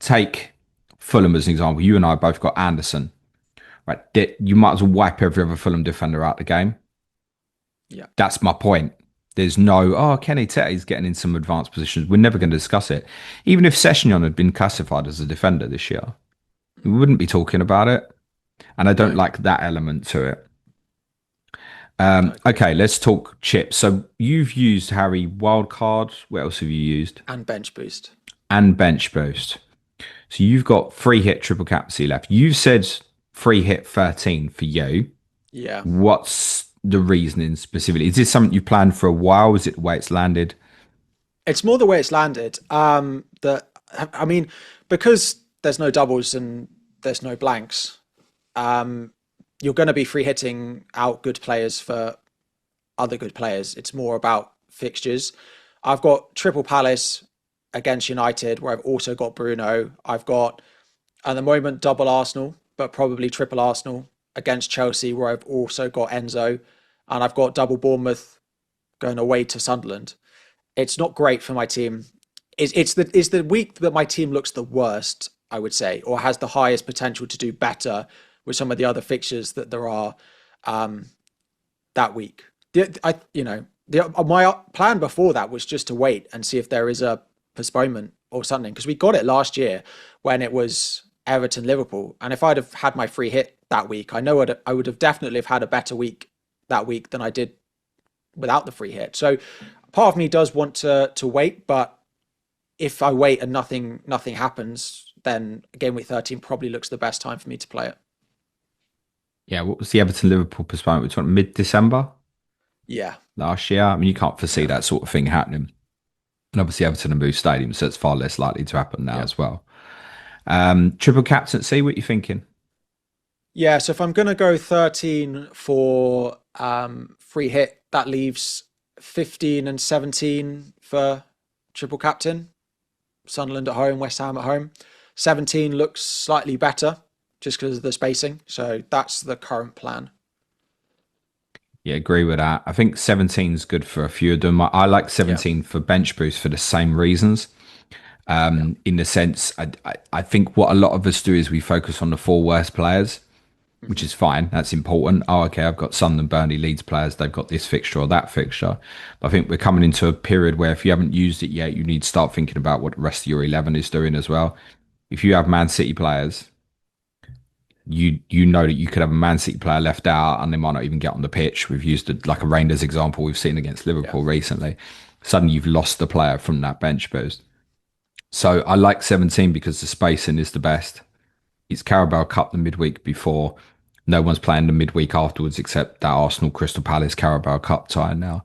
take Fulham as an example. You and I both got Anderson, right? You might as well wipe every other Fulham defender out the game. Yeah. That's my point. There's no, oh, Kenny Tette's getting in some advanced positions. We're never going to discuss it. Even if Sessignon had been classified as a defender this year, we wouldn't be talking about it. And I don't No, like that element to it. I agree. Okay, let's talk chips. So you've used Harry Wildcard. What else have you used? And bench boost. And Bench Boost. So you've got free hit triple captaincy left. You've said free hit 13 for you. Yeah. What's the reasoning specifically? Is this something you planned for a while? Is it the way it's landed? It's more the way it's landed. That I mean, because there's no doubles and there's no blanks, you're going to be free hitting out good players for other good players. It's more about fixtures. I've got triple Palace against United, where I've also got Bruno. I've got at the moment double Arsenal, but probably triple Arsenal against Chelsea, where I've also got Enzo, and I've got double Bournemouth going away to Sunderland. It's not great for my team. It's the week that my team looks the worst, I would say, or has the highest potential to do better with some of the other fixtures that there are um, that week. My plan before that was just to wait and see if there is a postponement or something, because we got it last year when it was Everton Liverpool, and if I'd have had my free hit that week, I know I would have definitely have had a better week that week than I did without the free hit. So part of me does want to wait, but if I wait and nothing happens, then game week 13 probably looks the best time for me to play it. Yeah, what was the Everton Liverpool postponement? We're talking mid December Yeah, last year. I mean, you can't foresee yeah, that sort of thing happening. And obviously, Everton have moved stadium, so it's far less likely to happen now yeah. as well. Triple captaincy, what are you thinking? Yeah, so if I'm gonna go 13 for free hit, that leaves 15 and 17 for triple captain. Sunderland at home, West Ham at home. 17 looks slightly better just because of the spacing. So that's the current plan. Yeah, agree with that. I think 17 is good for a few of them. I like Yeah, 17 for bench boost for the same reasons. yeah, In the sense, I think what a lot of us do is we focus on the four worst players, which hmm, is fine. That's important. Oh, okay, I've got Sunderland, Burnley, Leeds players. They've got this fixture or that fixture. But I think we're coming into a period where if you haven't used it yet, you need to start thinking about what the rest of your 11 is doing as well. If you have Man City players, you know that you could have a Man City player left out and they might not even get on the pitch. We've used like a Rangers example we've seen against yeah, Liverpool recently. Suddenly you've lost the player from that bench boost. So I like 17 because the spacing is the best. It's Carabao Cup the midweek before. No one's playing the midweek afterwards except that Arsenal Crystal Palace Carabao Cup tie now.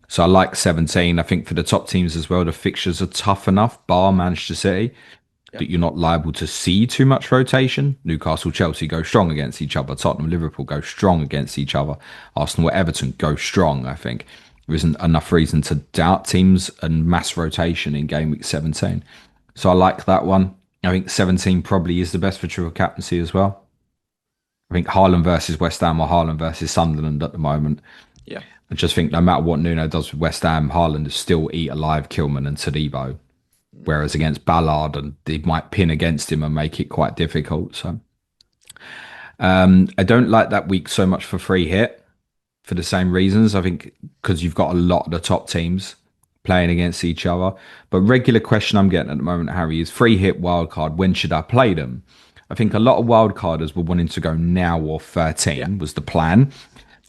So I like 17. I think for the top teams as well, the fixtures are tough enough, bar Manchester City, yeah, that you're not liable to see too much rotation. Newcastle, Chelsea go strong against each other. Tottenham, Liverpool go strong against each other. Arsenal, Everton go strong, I think. There isn't enough reason to doubt teams and mass rotation in game week 17. So I like that one. I think 17 probably is the best for triple captaincy as well. I think Haaland versus West Ham or Haaland versus Sunderland at the moment. yeah. I just think no matter what Nuno does with West Ham, Haaland is still eat alive Kilman and Todibo. Whereas against Ballard, and they might pin against him and make it quite difficult. So I don't like that week so much for free hit. for the same reasons. I think because you've got a lot of the top teams playing against each other. But regular question I'm getting at the moment, Harry, is free hit wildcard. When should I play them? I think a lot of wildcarders were wanting to go now or Yeah. 13 was the plan.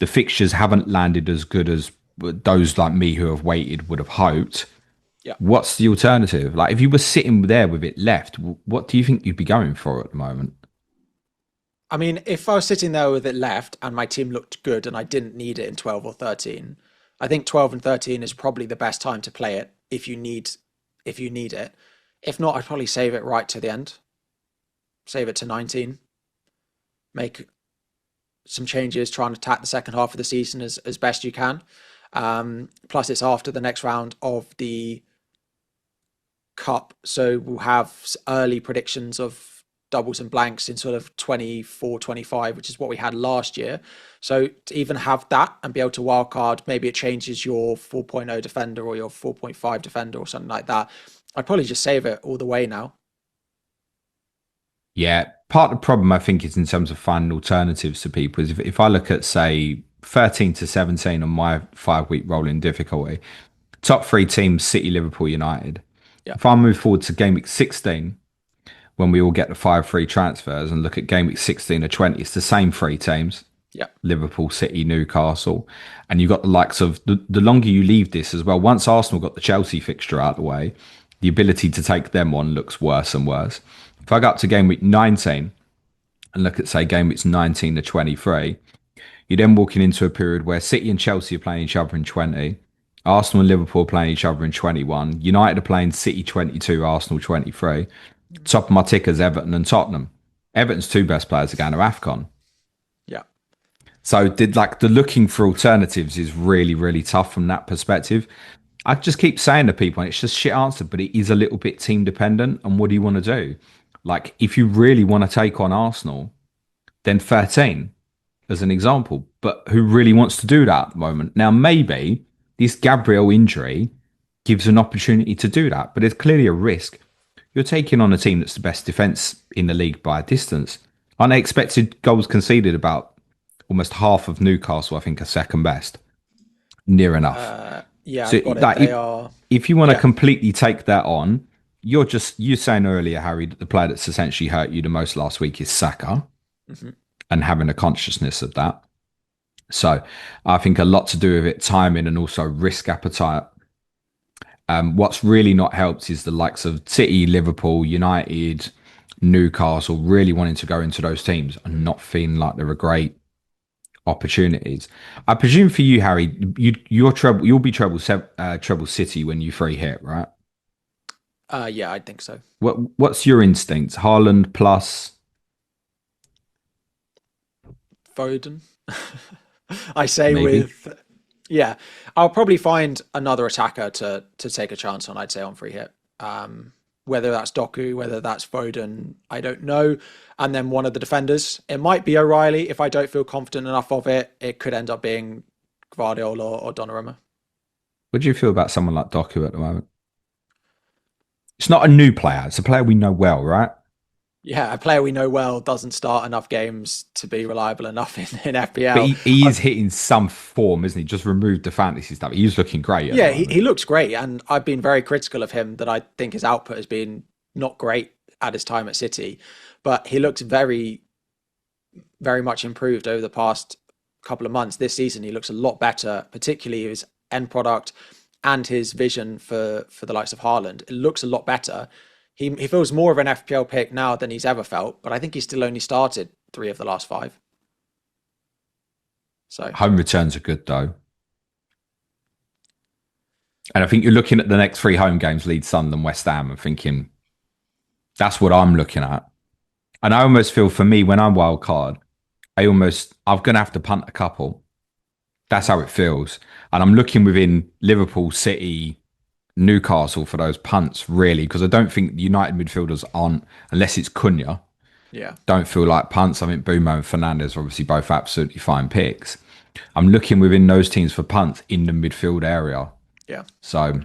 The fixtures haven't landed as good as those like me who have waited would have hoped. Yeah. What's the alternative? Like, if you were sitting there with it left, what do you think you'd be going for at the moment? I mean, if I was sitting there with it left and my team looked good and I didn't need it in 12 or 13, I think 12 and 13 is probably the best time to play it if you need it. If not, I'd probably save it right to the end. Save it to 19. Make some changes, try and attack the second half of the season as best you can. Plus, it's after the next round of the cup, so we'll have early predictions of doubles and blanks in sort of 24, 25, which is what we had last year. So to even have that and be able to wildcard, maybe it changes your 4.0 defender or your 4.5 defender or something like that. I'd probably just save it all the way now. Yeah, part of the problem I think is in terms of finding alternatives to people is if I look at say 13 to 17 on my 5 week rolling difficulty, top three teams City, Liverpool, United. Yeah, If I move forward to game week 16, when we all get the 5 free transfers and look at game week 16 or 20, it's the same three teams. yeah, Liverpool, City, Newcastle, and you've got the likes of the longer you leave this as well. Once Arsenal got the Chelsea fixture out of the way, the ability to take them on looks worse and worse. If I go up to game week 19 and look at say game weeks 19 to 23, you're then walking into a period where City and Chelsea are playing each other in 20, Arsenal and Liverpool are playing each other in 21, United are playing City 22, Arsenal 23. Top of my tickers, Everton and Tottenham. Everton's two best players are going to AFCON. yeah. So did like the looking for alternatives is really, really tough from that perspective. I just keep saying to people, and it's just shit answer, but it is a little bit team dependent. And what do you want to do? Like, if you really want to take on Arsenal, then 13 as an example. But who really wants to do that at the moment? Now, maybe this Gabriel injury gives an opportunity to do that, but there's clearly a risk. You're taking on a team that's the best defence in the league by a distance. Unexpected goals conceded about almost half of Newcastle, I think, are second best. Near enough. Yeah, So I've got it. like They are, if you want to yeah. completely take that on, you saying earlier, Harry, that the player that's essentially hurt you the most last week is Saka Mhm. and having a consciousness of that. So I think a lot to do with it, timing and also risk appetite. What's really not helped is the likes of City, Liverpool, United, Newcastle really wanting to go into those teams and not feeling like they're a great opportunities. I presume for you, Harry, you'll be treble City when you free hit, right? Yeah, I think so. What's your instinct? Haaland plus Foden. I say maybe. with, yeah, I'll probably find another attacker to take a chance on. I'd say on free hit. Whether that's Doku, whether that's Foden, I don't know. And then one of the defenders. It might be O'Reilly. If I don't feel confident enough of it, it could end up being Guardiola or Donnarumma. What do you feel about someone like Doku at the moment? It's not a new player; it's a player we know well, right? Yeah, a player we know well doesn't start enough games to be reliable enough in But FPL. he is hitting some form, isn't he? Just removed the fantasy stuff. He's looking great at the Yeah, moment. he looks great, and I've been very critical of him that I think his output has been not great at his time at City, but he looks very much improved over the past couple of months. This season, he looks a lot better, particularly his end product and his vision for the likes of Haaland. It looks a lot better. He feels more of an FPL pick now than he's ever felt, but I think he's still only started 3 of the last 5. So Home returns are good though, and I think you're looking at the next three home games: Leeds, Sunderland, West Ham, and thinking that's what I'm looking at. And I almost feel for me when I'm wild card, I'm gonna have to punt a couple. That's how it feels. And I'm looking within Liverpool, City, Newcastle for those punts, really, because I don't think the United midfielders aren't, unless it's Cunha, yeah, don't feel like punts. I think Bumo and Fernandez are obviously both absolutely fine picks. I'm looking within those teams for punts in the midfield area. yeah. So,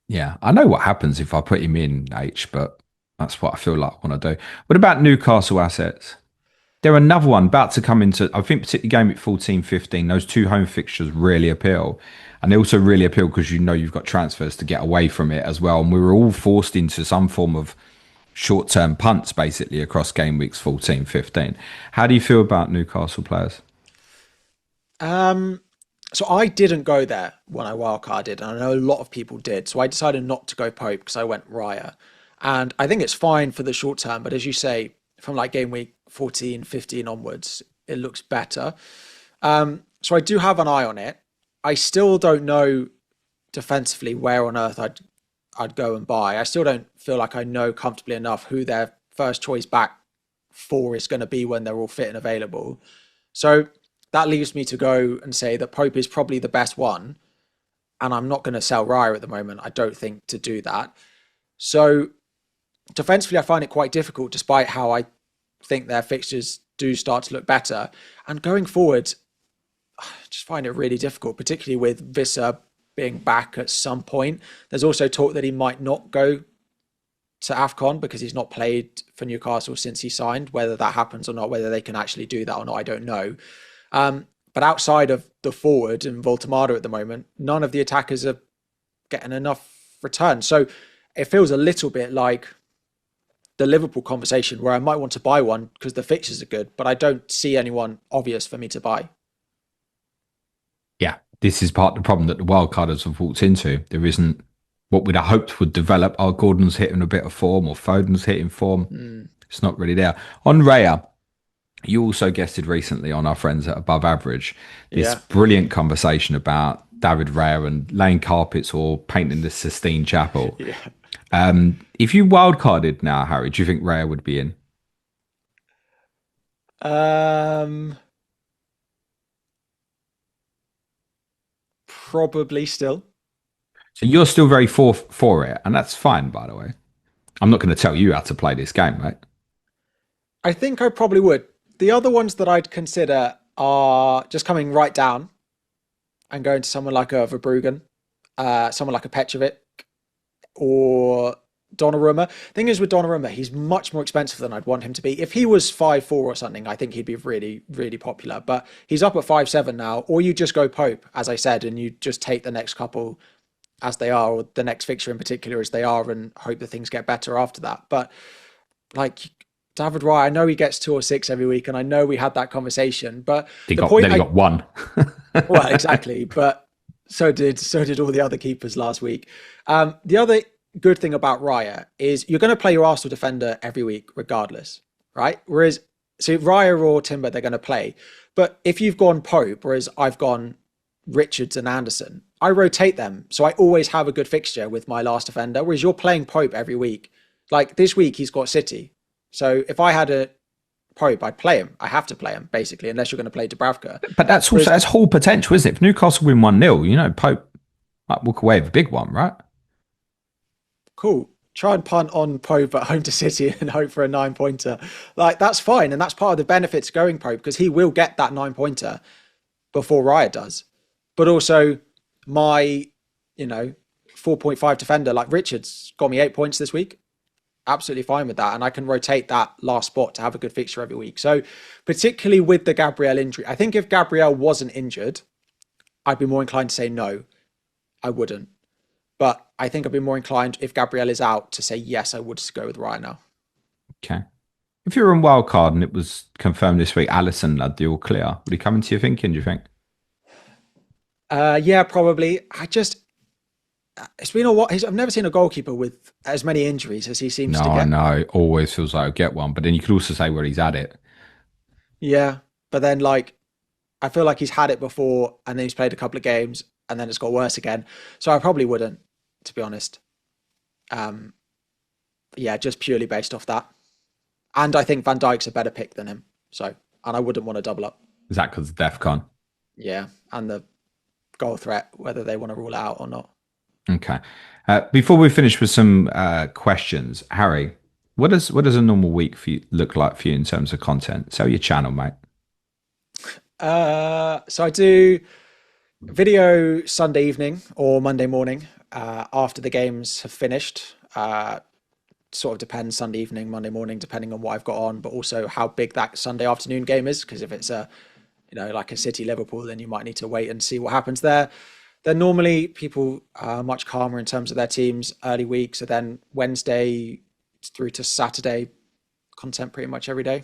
yeah, I know what happens if I put him in, H, but that's what I feel like I want to do. What about Newcastle assets? They're another one about to come into, I think, particularly game at 14, 15. Those two home fixtures really appeal. And they also really appeal because you know you've got transfers to get away from it as well. And we were all forced into some form of short term punts basically across game weeks 14, 15. How do you feel about Newcastle players? Um, so I didn't go there when I wildcarded, and I know a lot of people did. So I decided not to go Pope because I went Raya. And I think it's fine for the short term, but as you say, from like game week 14, 15 onwards, it looks better. So I do have an eye on it. I still don't know defensively where on earth I'd go and buy. I still don't feel like I know comfortably enough who their first choice back four is going to be when they're all fit and available. So that leaves me to go and say that Pope is probably the best one. And I'm not going to sell Raya at the moment. I don't think to do that. So defensively, I find it quite difficult, despite how I think their fixtures do start to look better. And going forward, I just find it really difficult, particularly with Visser being back at some point. There's also talk that he might not go to AFCON because he's not played for Newcastle since he signed. Whether that happens or not, whether they can actually do that or not, I don't know. But outside of the forward and Voltemada at the moment, none of the attackers are getting enough return. So it feels a little bit like the Liverpool conversation where I might want to buy one because the fixtures are good, but I don't see anyone obvious for me to buy. Yeah, this is part of the problem that the wildcarders have walked into. There isn't what we'd have hoped would develop. Oh, Gordon's hitting a bit of form or Foden's hitting form. It's not really there. On Raya, you also guested recently on our friends at Above Average this Yeah. brilliant conversation about David Raya and laying carpets or painting the Sistine Chapel. Yeah. If you wildcarded now, Harry, do you think Raya would be in? Um, Probably still. So you're still very for it, and that's fine, by the way. I'm not going to tell you how to play this game, right? I think I probably would. The other ones that I'd consider are just coming right down and going to someone like a Verbruggen, someone like a Petrovic, or Donnarumma. Thing is with Donnarumma, he's much more expensive than I'd want him to be. If he was 5'4" or something, I think he'd be really, really popular. But he's up at 5'7" now, or you just go Pope, as I said, and you just take the next couple as they are, or the next fixture in particular as they are, and hope that things get better after that. But like David Raya, I know he gets 2 or 6 every week, and I know we had that conversation. But Then he got one. well, exactly. But so did all the other keepers last week. The other good thing about Raya is you're going to play your Arsenal defender every week, regardless, right? Whereas, so Raya or Timber, they're going to play. But if you've gone Pope, whereas I've gone Richards and Anderson, I rotate them. So I always have a good fixture with my last defender, whereas you're playing Pope every week. Like this week, he's got City. So if I had a Pope, I'd play him. I have to play him, basically, unless you're going to play Dubravka. But that's also that's whole potential, isn't it? If Newcastle win 1-0, you know, Pope might walk away with a big one, right? Cool. Try and punt on Pope at home to City and hope for a 9-pointer. Like, that's fine. And that's part of the benefits going Pope because he will get that 9-pointer before Raya does. But also, my, 4.5 defender like Richards got me 8 points this week. Absolutely fine with that. And I can rotate that last spot to have a good fixture every week. So, particularly with the Gabriel injury, I think if Gabriel wasn't injured, I'd be more inclined to say no, I wouldn't. But I think I'd be more inclined if Gabriel is out to say yes, I would just go with Ryan now. Okay. If you were on wildcard and it was confirmed this week, Allison had the all clear, would he come into your thinking, do you think? Yeah, probably. It's been a while. I've never seen a goalkeeper with as many injuries as he seems No, to I get. know. It always feels like I'll get one. But then you could also say where he's at it. Yeah, but then like I feel like he's had it before, and then he's played a couple of games, and then it's got worse again. So I probably wouldn't, to be honest. Um, yeah, just purely based off that. And I think Van Dijk's a better pick than him. So, and I wouldn't want to double up. Is that because of DEFCON? Yeah, and the goal threat, whether they want to rule it out or not. Okay. Before we finish with some questions, Harry, what does a normal week for you look like for you in terms of content? Sell your channel, mate. So I do video Sunday evening or Monday morning after the games have finished. sort of depends Sunday evening, Monday morning, depending on what I've got on, but also how big that Sunday afternoon game is. Because if it's a, like a City Liverpool, then you might need to wait and see what happens there. Then normally people are much calmer in terms of their teams early week. So then Wednesday through to Saturday, content pretty much every day.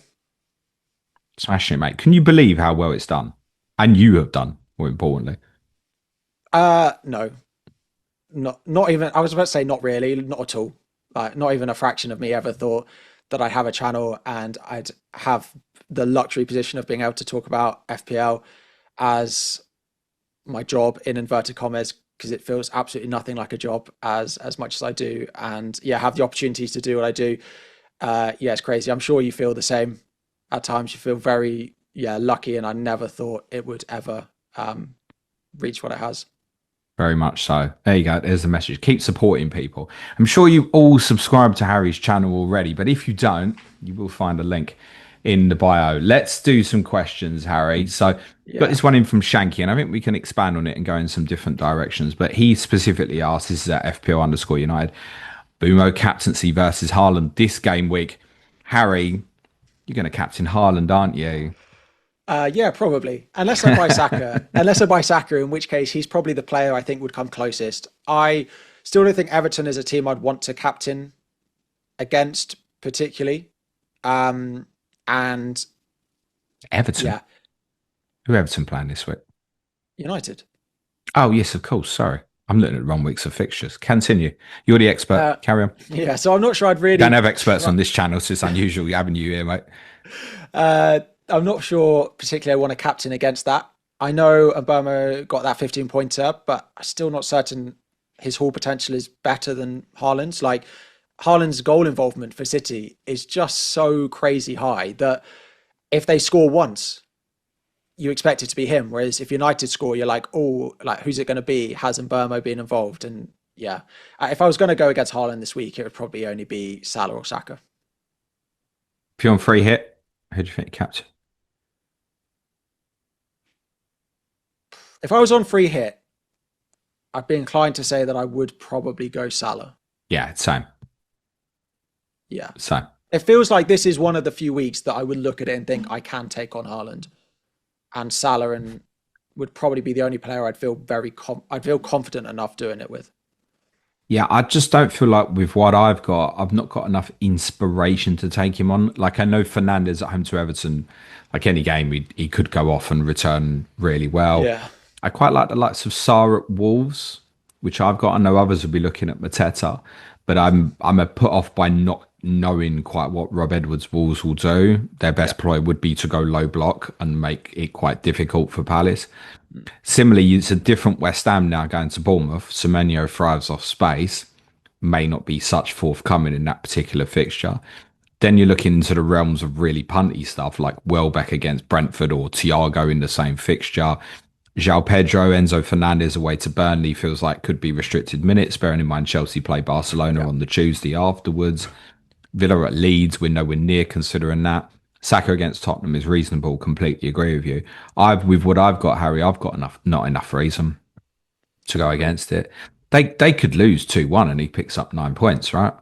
Smashing it, mate. Can you believe how well it's done? And you have done, more importantly. No, not even. I was about to say not really, not at all. Like not even a fraction of me ever thought that I'd have a channel and I'd have the luxury position of being able to talk about FPL as my job in inverted commas, because it feels absolutely nothing like a job as much as I do, and yeah, have the opportunities to do what I do. Yeah, it's crazy. I'm sure you feel the same at times. You feel very lucky, and I never thought it would ever reach what it has. Very much so. There you go. There's the message. Keep supporting people. I'm sure you all subscribe to Harry's channel already, but if you don't, you will find a link in the bio. Let's do some questions, Harry. So, got Yeah. this one in from Shanky, and I think we can expand on it and go in some different directions. But he specifically asked, this is at FPL underscore United, Boomo captaincy versus Haaland this game week. Harry, you're going to captain Haaland, aren't you? Yeah, probably. Unless I buy Saka. Unless I buy Saka, in which case he's probably the player I think would come closest. I still don't think Everton is a team I'd want to captain against particularly. And Everton. yeah, Who Everton playing this week? United. Oh, yes, of course. Sorry. I'm looking at the wrong weeks of fixtures. Continue. You're the expert. Carry on. Yeah, so I'm not sure I'd Don't really have experts on this channel, so it's unusual having you here, mate. I'm not sure particularly I want to captain against that. I know Obama got that 15 pointer, but I'm still not certain his haul potential is better than Haaland's. Like Haaland's goal involvement for City is just so crazy high that if they score once, you expect it to be him. Whereas if United score, you're like, oh, like who's it going to be? Has Mbeumo been involved? And yeah, if I was going to go against Haaland this week, it would probably only be Salah or Saka. If you're on free hit, who do you think you captain? If I was on free hit, I'd be inclined to say that I would probably go Salah. Yeah, same. Yeah. Same. It feels like this is one of the few weeks that I would look at it and think I can take on Haaland, and Salah, and would probably be the only player I'd feel I'd feel confident enough doing it with. Yeah, I just don't feel like with what I've got, I've not got enough inspiration to take him on. Like I know Fernandez at home to Everton, like any game, he could go off and return really well. Yeah. I quite like the likes of Sarr at Wolves, which I've got. I know others will be looking at Mateta, but I'm a put off by not knowing quite what Rob Edwards Wolves will do. Their Yeah. best ploy would be to go low block and make it quite difficult for Palace. Similarly, it's a different West Ham now going to Bournemouth. Semenyo thrives off space, may not be such forthcoming in that particular fixture. Then you're looking into the realms of really punty stuff like Welbeck against Brentford or Thiago in the same fixture. João Pedro, Enzo Fernandez away to Burnley feels like could be restricted minutes, bearing in mind Chelsea play Barcelona on the Tuesday afterwards. Villa at Leeds, we're nowhere near considering that. Saka against Tottenham is reasonable. Completely agree with you. With what I've got, Harry, I've got not enough reason to go against it. They could lose 2-1 and he picks up 9 points, right?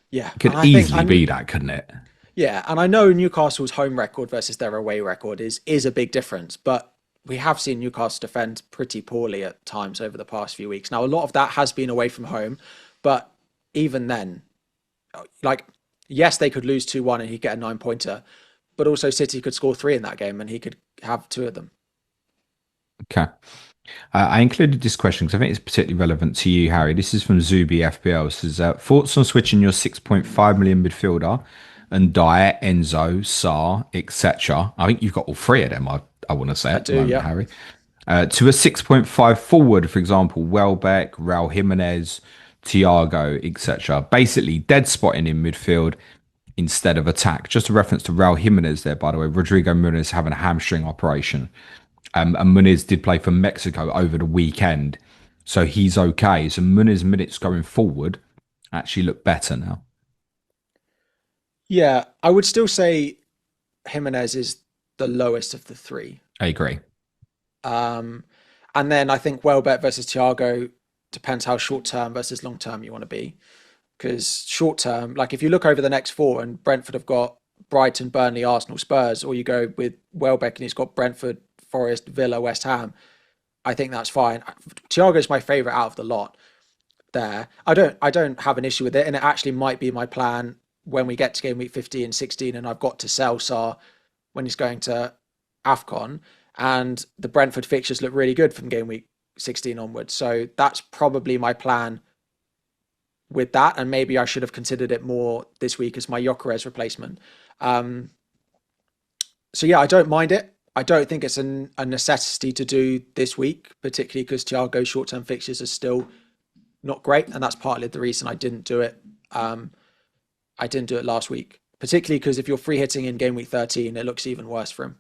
Yeah. It And could I think, easily be that, couldn't it? yeah, and I know Newcastle's home record versus their away record is a big difference, but we have seen Newcastle defend pretty poorly at times over the past few weeks. Now, a lot of that has been away from home, but even then, like, yes, they could lose 2-1 and he'd get a 9 pointer, but also City could score three in that game and he could have two of them. Okay. I included this question because I think it's particularly relevant to you, Harry. This is from Zubi FPL. It says, thoughts on switching your 6.5 million midfielder and Dyer, Enzo, Sarr, etc. I think you've got all three of them, I want to say I at the do, moment, yeah. Harry. To a 6.5 forward, for example, Welbeck, Raul Jimenez, Thiago, etc. Basically, dead spotting in midfield instead of attack. Just a reference to Raul Jimenez there, by the way. Rodrigo Muniz having a hamstring operation. And Muniz did play for Mexico over the weekend. So he's okay. So Muniz minutes going forward actually look better now. Yeah, I would still say Jimenez is the lowest of the three. I agree. Um, and then I think Welbeck versus Thiago depends how short term versus long term you want to be. because short term, like if you look over the next four and Brentford have got Brighton, Burnley, Arsenal, Spurs, or you go with Welbeck and he's got Brentford, Forest, Villa, West Ham, I think that's fine. Thiago's my favourite out of the lot there. I don't have an issue with it, and it actually might be my plan when we get to game week 15, 16, and I've got to sell Sar when he's going to AFCON, and the Brentford fixtures look really good from game week 16 onwards. So that's probably my plan with that, and maybe I should have considered it more this week as my Gyökeres replacement. Um, so yeah, I don't mind it. I don't think it's a necessity to do this week, particularly because Thiago's short-term fixtures are still not great, and that's partly the reason I didn't do it. I didn't do it last week, particularly because if you're free hitting in game week 13, it looks even worse for him.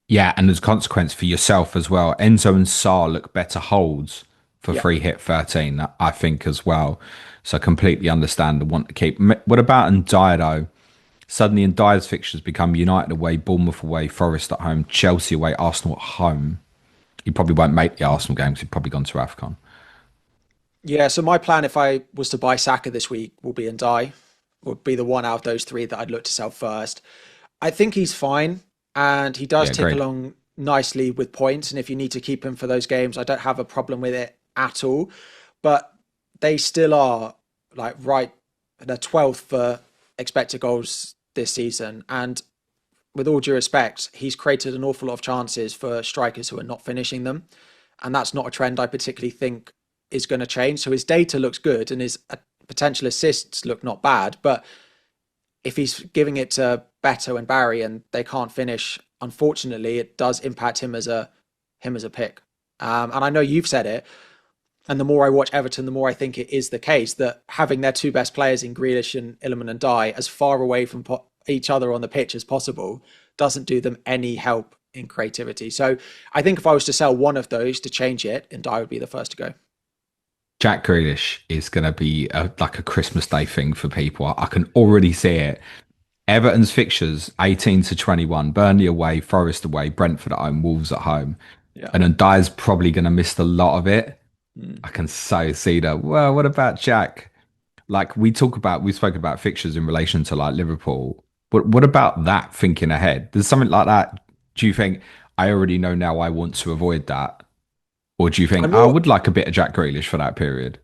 Yeah, and as a consequence for yourself as well, Enzo and Saar look better holds for Yeah. free hit 13, I think, as well. So I completely understand the want to keep. What about Ndiaye, though? Suddenly Ndiaye's fixtures become United away, Bournemouth away, Forest at home, Chelsea away, Arsenal at home. He probably won't make the Arsenal game because he's probably gone to AFCON. Yeah, so my plan if I was to buy Saka this week will be Ndiaye, would be the one out of those three that I'd look to sell first. I think he's fine, and he does Yeah, tick great. along nicely with points. And if you need to keep him for those games, I don't have a problem with it at all. But they still are like right, they're 12th for expected goals this season. And with all due respect, he's created an awful lot of chances for strikers who are not finishing them. And that's not a trend I particularly think is going to change. So his data looks good and his potential assists look not bad. But if he's giving it to Beto and Barry and they can't finish, unfortunately, it does impact him as a pick. And I know you've said it. And the more I watch Everton, the more I think it is the case that having their two best players in Grealish and Illiman and Dye as far away from each other on the pitch as possible doesn't do them any help in creativity. So I think if I was to sell one of those to change it, and Dye would be the first to go. Jack Grealish is going to be like a Christmas Day thing for people. I can already see it. Everton's fixtures 18 to 21, Burnley away, Forest away, Brentford at home, Wolves at home. Yeah. And then Dyer's probably going to miss a lot of it. Mm. I can so see that. Well, what about Jack? Like we spoke about fixtures in relation to like Liverpool. What about that thinking ahead? There's something like that. Do you think I already know now I want to avoid that? Or do you think I'm I more, would like a bit of Jack Grealish for that period?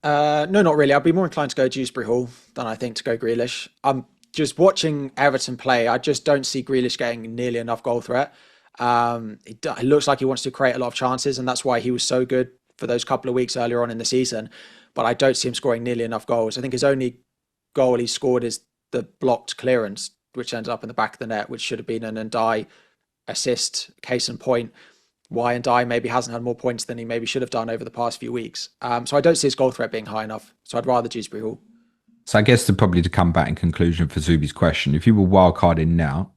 no, not really. I'd be more inclined to go Dewsbury Hall than I think to go Grealish. I'm just watching Everton play. I just don't see Grealish getting nearly enough goal threat. It looks like he wants to create a lot of chances, and that's why he was so good for those couple of weeks earlier on in the season. But I don't see him scoring nearly enough goals. I think his only goal he scored is the blocked clearance, which ends up in the back of the net, which should have been an Ndiaye assist. Case in point, why Ndiaye maybe hasn't had more points than he maybe should have done over the past few weeks. So I don't see his goal threat being high enough. So I'd rather Dewsbury Hall. So I guess to come back in conclusion for Zubi's question, if you were wildcarding now,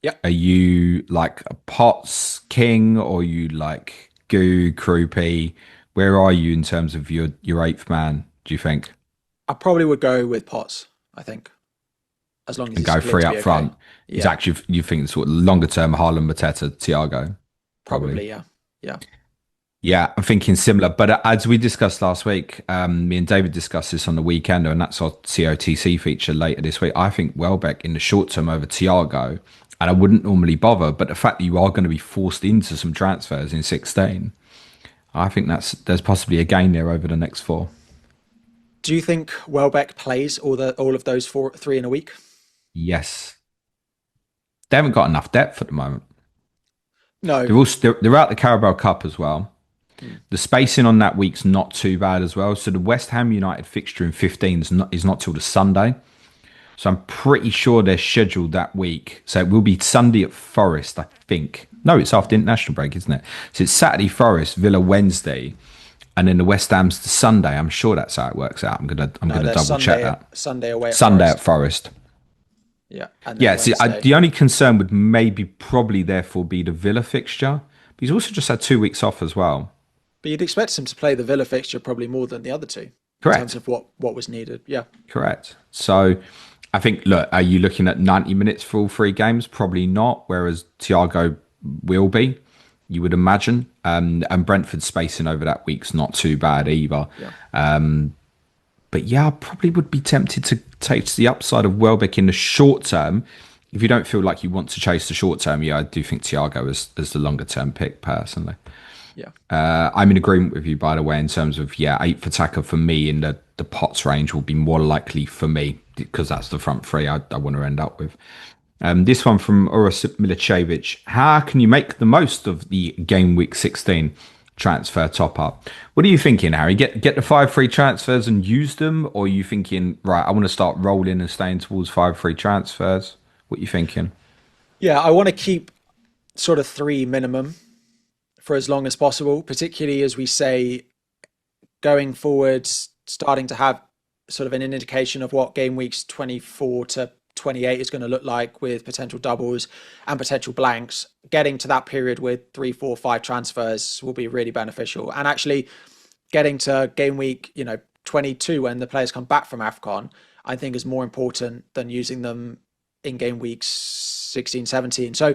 Yep. are you like a Potts king or you like Goo, Croupy? Where are you in terms of your eighth man, do you think? I probably would go with Potts, I think, as long as And he's go clear three to up be front. okay. Is Yeah, actually you think sort of longer term Haaland, Mateta, Thiago? Probably. probably. Yeah. Yeah. Yeah, I'm thinking similar. But as we discussed last week, me and David discussed this on the weekend, and that's our COTC feature later this week. I think Welbeck in the short term over Thiago, and I wouldn't normally bother, but the fact that you are going to be forced into some transfers in 16, I think there's possibly a gain there over the next four. Do you think Welbeck plays all of those three in a week? Yes, they haven't got enough depth at the moment. No. They're out the Carabao Cup as well. Mm. The spacing on that week's not too bad as well. So the West Ham United fixture in 15 is not till the Sunday. So I'm pretty sure they're scheduled that week. So it will be Sunday at Forest, I think. No, it's after international break, isn't it? So it's Saturday Forest, Villa Wednesday, and then the West Ham's the Sunday. I'm sure that's how it works out. I'm gonna No, they're double check that. Sunday away at Sunday Forest. at Forest. Yeah. And then Yeah. See, Wednesday. the only concern would maybe probably therefore be the Villa fixture. But he's also just had 2 weeks off as well. But you'd expect him to play the Villa fixture probably more than the other two in Correct. terms of what was needed. Yeah. Correct. So I think, look, are you looking at 90 minutes for all three games? Probably not, whereas Thiago will be, you would imagine. And Brentford's spacing over that week's not too bad either. Yeah. But yeah, I probably would be tempted to take the upside of Welbeck in the short term. If you don't feel like you want to chase the short term, yeah, I do think Thiago is the longer term pick personally. Yeah. I'm in agreement with you, by the way, in terms of, yeah, eighth attacker for me in the Potts range will be more likely for me because that's the front three I want to end up with. This one from Uros Milicevic. How can you make the most of the game week 16 transfer top up? What are you thinking, Harry? Get the 5 free transfers and use them? Or are you thinking, right, I want to start rolling and staying towards 5 free transfers? What are you thinking? Yeah, I want to keep sort of three minimum for as long as possible, particularly as we say going forward, starting to have sort of an indication of what game weeks 24 to 28 is going to look like with potential doubles and potential blanks. Getting to that period with 3, 4, 5 transfers will be really beneficial. And actually getting to game week, 22 when the players come back from AFCON, I think is more important than using them in game weeks 16, 17. So,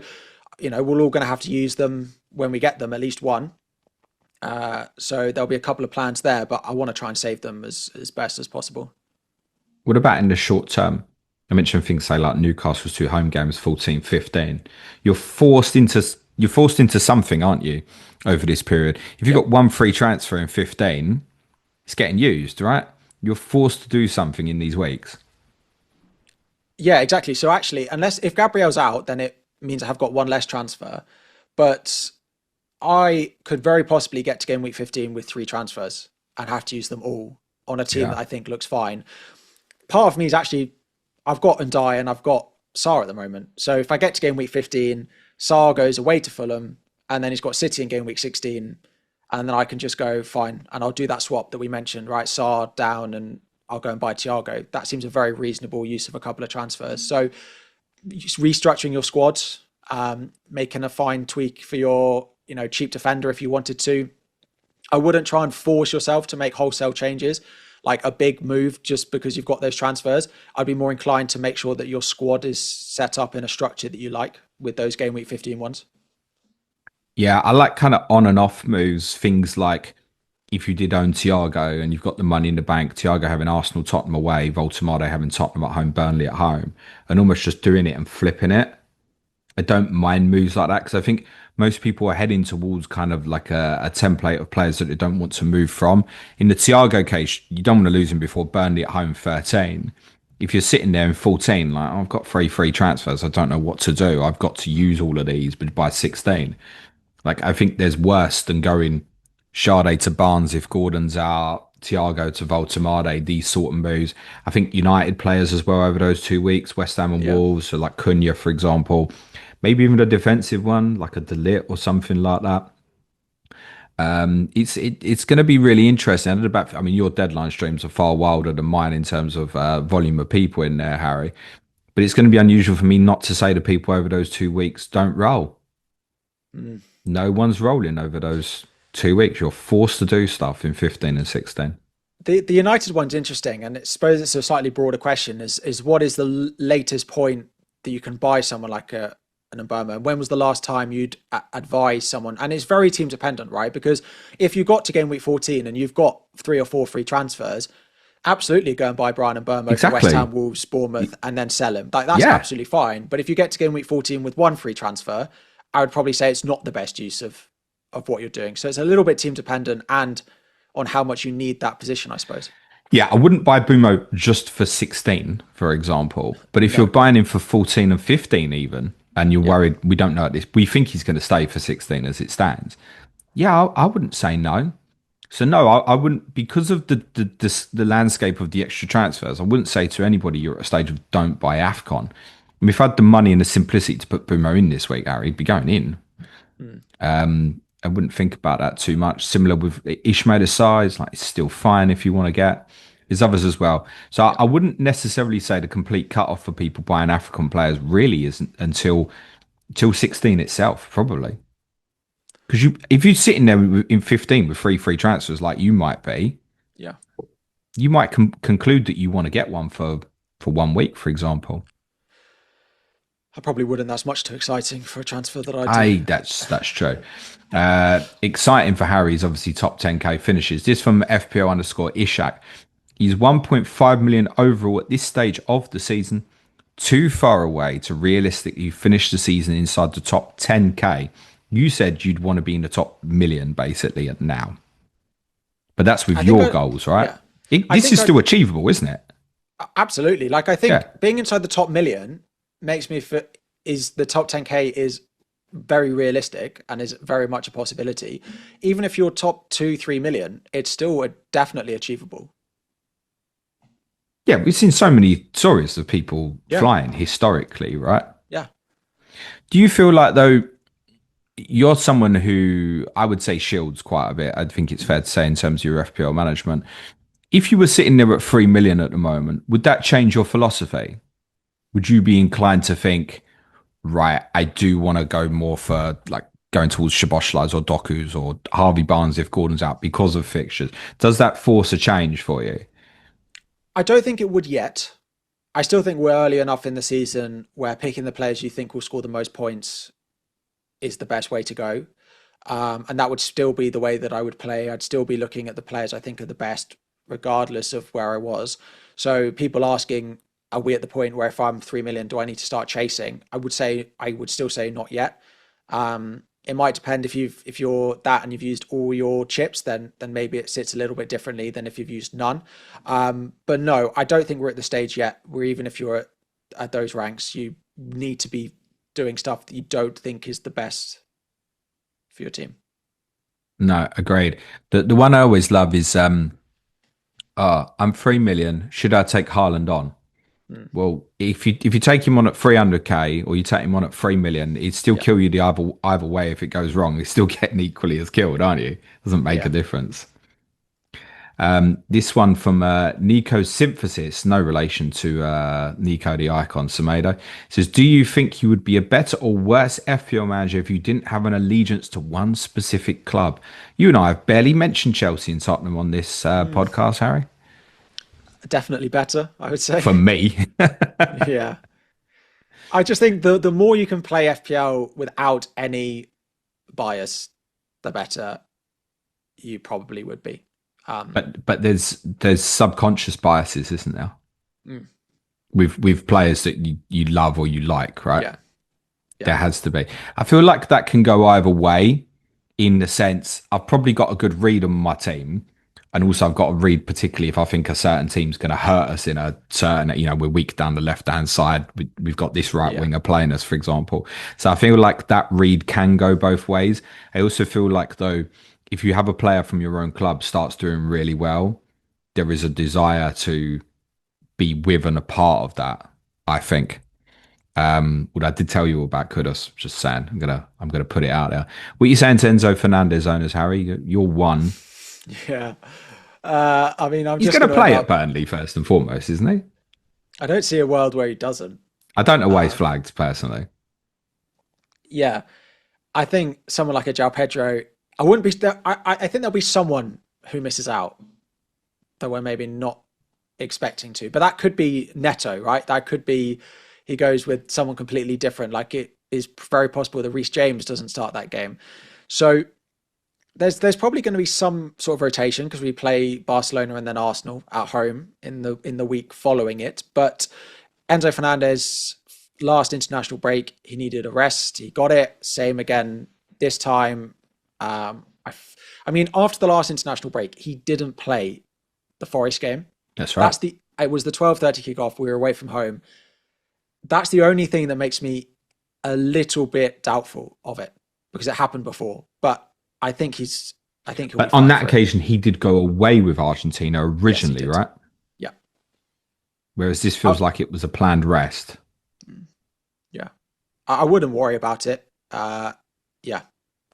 we're all going to have to use them when we get them, at least one. So there'll be a couple of plans there, but I want to try and save them as best as possible. What about in the short term? I mentioned things say like Newcastle's 2 home games, 14, 15. You're forced into you're forced into something, aren't you, over this period? If you've Yep. got one free transfer in 15, it's getting used, right? You're forced to do something in these weeks. Yeah, exactly. So actually, unless if Gabriel's out, then it means I have got one less transfer. But I could very possibly get to game week 15 with three transfers and have to use them all on a team Yeah. that I think looks fine. Part of me is actually, I've got Ndai and I've got Saar at the moment. So if I get to game week 15, Saar goes away to Fulham and then he's got City in game week 16. And then I can just go fine. And I'll do that swap that we mentioned, right? Saar down and I'll go and buy Thiago. That seems a very reasonable use of a couple of transfers. So just restructuring your squad, making a fine tweak for your, cheap defender if you wanted to. I wouldn't try and force yourself to make wholesale changes, like a big move just because you've got those transfers. I'd be more inclined to make sure that your squad is set up in a structure that you like with those game week 15 ones. Yeah, I like kind of on and off moves, things like if you did own Thiago and you've got the money in the bank, Thiago having Arsenal, Tottenham away, Voltemade having Tottenham at home, Burnley at home, and almost just doing it and flipping it. I don't mind moves like that because I think most people are heading towards kind of like a template of players that they don't want to move from. In the Thiago case, you don't want to lose him before Burnley at home 13. If you're sitting there in 14, like, I've got 3 free transfers, I don't know what to do. I've got to use all of these, but by 16. Like, I think there's worse than going Sade to Barnes if Gordon's out, Thiago to Voltemade, these sort of moves. I think United players as well over those 2 weeks, West Ham and Yeah. Wolves, so like Cunha, for example. Maybe even a defensive one, like a Delit or something like that. It's going to be really interesting. I mean, your deadline streams are far wilder than mine in terms of volume of people in there, Harry. But it's going to be unusual for me not to say to people over those 2 weeks, don't roll. Mm. No one's rolling over those 2 weeks. You're forced to do stuff in 15 and 16. The United one's interesting, and I suppose it's a slightly broader question: is what is the latest point that you can buy someone like an Mbama? When was the last time you'd advise someone? And it's very team dependent, right? Because if you got to game week 14 and you've got 3 or 4 free transfers, absolutely go and buy Brian Mbama for West Exactly. Ham, Wolves, Bournemouth, and then sell him. Like that's Yeah. absolutely fine. But if you get to game week 14 with one free transfer, I would probably say it's not the best use of what you're doing. So it's a little bit team dependent and on how much you need that position, I suppose. Yeah, I wouldn't buy Bumo just for 16, for example. But if you're No. buying him for 14 and 15 even, and you're Yeah. worried, we don't know this, we think he's going to stay for 16 as it stands. Yeah, I wouldn't say no. So no, I wouldn't because of the landscape of the extra transfers. I wouldn't say to anybody you're at a stage of don't buy Afcon. And if I had the money and the simplicity to put Bumo in this week, Harry, he'd be going in. Mm. I wouldn't think about that too much. Similar with Ishmael size, like it's still fine if you want to get. There's others as well. So I Yeah. wouldn't necessarily say the complete cut off for people buying African players really isn't until 16 itself, probably. Because if you're sitting there in 15 with 3 free transfers, like you might be, Yeah. you might conclude that you want to get one for 1 week, for example. I probably wouldn't. That's much too exciting for a transfer that I do. That's true. Exciting for Harry's obviously top 10k finishes. This from FPL underscore Ishak. He's 1.5 million overall at this stage of the season. Too far away to realistically finish the season inside the top 10k. You said you'd want to be in the top million basically at now. But that's with I think your I, goals, right? yeah, I This think is I still achievable, isn't it? absolutely. Like I think Yeah. being inside the top million makes me feel is the top 10k is very realistic and is very much a possibility. Even if you're top 2, 3 million, it's still definitely achievable. Yeah, we've seen so many stories of people Yeah, flying historically, right? yeah. Do you feel like though you're someone who I would say shields quite a bit? I think it's fair to say in terms of your FPL management. If you were sitting there at 3 million at the moment, would that change your philosophy? Would you be inclined to think, right, I do want to go more for like going towards Shaboshlais or Dokus or Harvey Barnes if Gordon's out because of fixtures? Does that force a change for you? I don't think it would yet. I still think we're early enough in the season where picking the players you think will score the most points is the best way to go. And that would still be the way that I would play. I'd still be looking at the players I think are the best, regardless of where I was. So people asking, are we at the point where if I'm 3 million, do I need to start chasing? I would still say not yet. It might depend if you're that and you've used all your chips, then maybe it sits a little bit differently than if you've used none. But no, I don't think we're at the stage yet where even if you're at those ranks, you need to be doing stuff that you don't think is the best for your team. No, agreed. The one I always love is I'm 3 million. Should I take Haaland on? Mm. Well, if you take him on at 300k or you take him on at 3 million, he'd still Yeah, kill you the either way if it goes wrong. He's still getting equally as killed, aren't you? Doesn't make a yeah. difference. This one from Nico Synthesis, no relation to Nico the Icon Semedo, says, do you think you would be a better or worse FPL manager if you didn't have an allegiance to one specific club? You and I have barely mentioned Chelsea and Tottenham on this Mm. podcast, Harry. Definitely better, I would say. For me. Yeah. I just think the more you can play FPL without any bias, the better you probably would be. But there's subconscious biases, isn't there? Mm, With players that you love or you like, right? yeah, yeah, There has to be. I feel like that can go either way in the sense I've probably got a good read on my team. And also I've got to read particularly if I think a certain team's going to hurt us in a certain, we're weak down the left-hand side. We've got this right yeah, winger playing us, for example. So I feel like that read can go both ways. I also feel like though, if you have a player from your own club starts doing really well, there is a desire to be with and a part of that, I think. What I did tell you about Kudus, just saying, I'm gonna put it out there. What are you saying to Enzo Fernandez owners, Harry? You're one. yeah. I mean, I'm He's just going going to to end play at up. Burnley first and foremost, isn't he? I don't see a world where he doesn't. I don't know why he's Uh, flagged personally. yeah, I think someone like a João Pedro. I wouldn't be. I think there'll be someone who misses out that we're maybe not expecting to. But that could be Neto, right? That could be he goes with someone completely different. Like it is very possible that Reece James doesn't start that game. So there's probably going to be some sort of rotation because we play Barcelona and then Arsenal at home in the week following it. But Enzo Fernandez last international break he needed a rest. He got it. Same again this time. I mean after the last international break he didn't play the Forest game. That's right. It was the 12:30 kickoff. We were away from home. That's the only thing that makes me a little bit doubtful of it because it happened before. But I think he'll be But on fine that for it. occasion, he did go away with Argentina Yes, he originally, did. right? Yeah. Whereas this I, feels like it was a planned rest. yeah. I wouldn't worry about it. Yeah.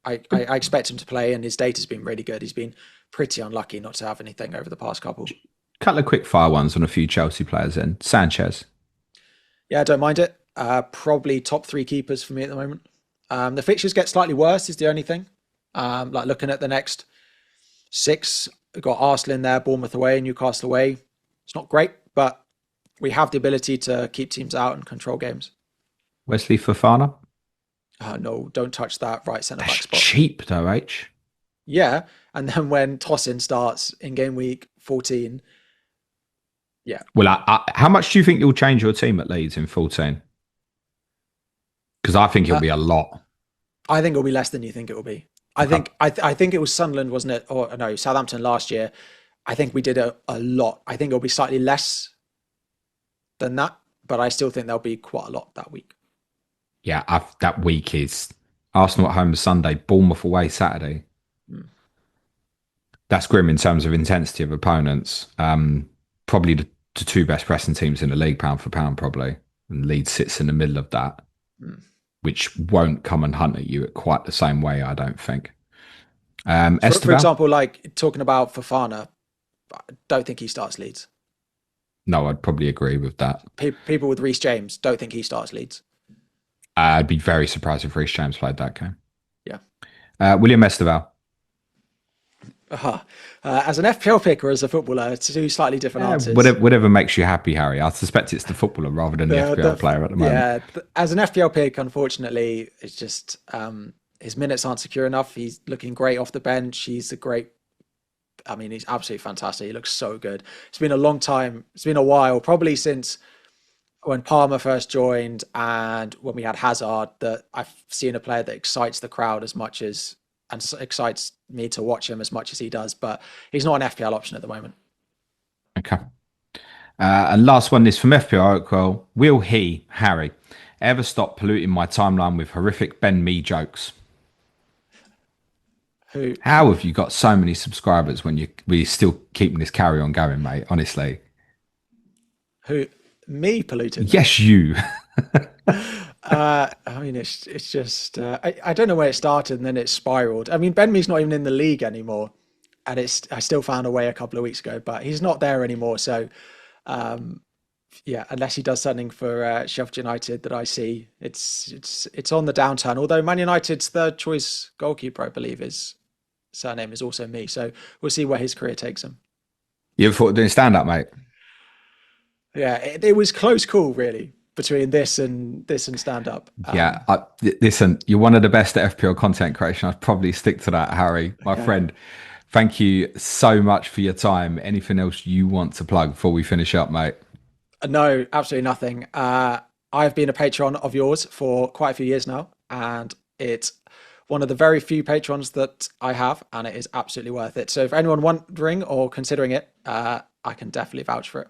I expect him to play and his data's been really good. He's been pretty unlucky not to have anything over the past couple. Couple of quick fire ones on a few Chelsea players then. Sanchez. Yeah, I don't mind it. Probably top three keepers for me at the moment. The fixtures get slightly worse is the only thing. Like looking at the next six, we've got Arsenal in there, Bournemouth away, Newcastle away. It's not great, but we have the ability to keep teams out and control games. Wesley Fofana. No, don't touch that right centre back That's spot. cheap though, H. Yeah, and then when Tosin starts in game week 14, Yeah. Well, how much do you think you'll change your team at Leeds in 14? Because I think it'll Uh, be a lot. I think it'll be less than you think it will be. Okay. I think it was Sunderland, wasn't it? Or no, Southampton last year. I think we did a lot. I think it'll be slightly less than that, but I still think there'll be quite a lot that week. Yeah, that week is Arsenal at home Sunday, Bournemouth away Saturday. Mm. That's grim in terms of intensity of opponents. Probably the two best pressing teams in the league, pound for pound, probably. And Leeds sits in the middle of that, Mm. which won't come and hunt at you at quite the same way, I don't think. For Esteban? example, like talking about Fafana, I don't think he starts Leeds. No, I'd probably agree with that. People with Reece James don't think he starts Leeds. I'd be very surprised if Reece James played that game. Yeah. William Esteban. As an FPL picker, as a footballer, two slightly different answers. Whatever makes you happy, Harry. I suspect it's the footballer rather than the FPL player at the moment. Yeah, as an FPL pick, unfortunately, it's just his minutes aren't secure enough. He's looking great off the bench. He's he's absolutely fantastic. He looks so good. It's been a long time. It's been a while, probably since when Palmer first joined and when we had Hazard, that I've seen a player that excites the crowd as much as and excites me to watch him as much as he does. But he's not an FPL option at the moment. Okay. And last one is from FPL Oakwell. Will he, Harry, ever stop polluting my timeline with horrific Ben Me jokes? Who? How have you got so many subscribers when we're still keeping this carry on going, mate? Honestly. Who? Me polluting? Yes, you. It's just I don't know where it started and then it spiraled. I mean, Ben Mee's not even in the league anymore, and I still found a way a couple of weeks ago, but he's not there anymore. So, yeah, unless he does something for Sheffield United that I see, it's on the downturn. Although Man United's third choice goalkeeper, I believe, his surname is also Me. So we'll see where his career takes him. You ever thought of doing stand up, mate? Yeah, it was close call really between this and stand up. Yeah, listen, you're one of the best at FPL content creation. I'd probably stick to that, Harry, my friend. Thank you so much for your time. Anything else you want to plug before we finish up, mate? No, absolutely nothing. I've been a patron of yours for quite a few years now, and it's one of the very few patrons that I have, and it is absolutely worth it. So if anyone wondering or considering it, I can definitely vouch for it.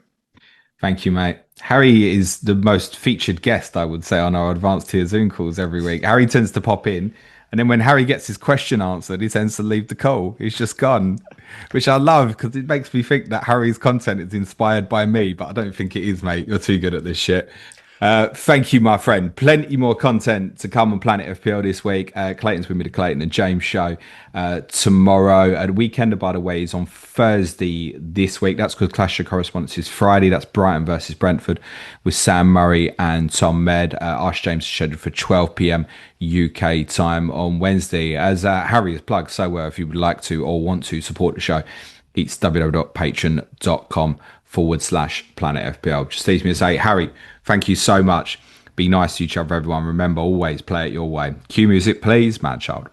Thank you, mate. Harry is the most featured guest, I would say, on our advanced tier Zoom calls every week. Harry tends to pop in, and then when Harry gets his question answered, he tends to leave the call. He's just gone, which I love because it makes me think that Harry's content is inspired by me, but I don't think it is, mate. You're too good at this shit. Thank you, my friend. Plenty more content to come on Planet FPL this week. Clayton's with me, the Clayton and James show tomorrow. The Weekender, by the way, is on Thursday this week. That's because Clash of Correspondence is Friday. That's Brighton versus Brentford with Sam Murray and Tom Med. Ask James is scheduled for 12 p.m. UK time on Wednesday. As Harry has plugged so well, if you would like to or want to support the show, it's www.patreon.com/Planet FPL. Just leaves me to say, Harry, thank you so much. Be nice to each other, everyone. Remember, always play it your way. Cue music, please, man child.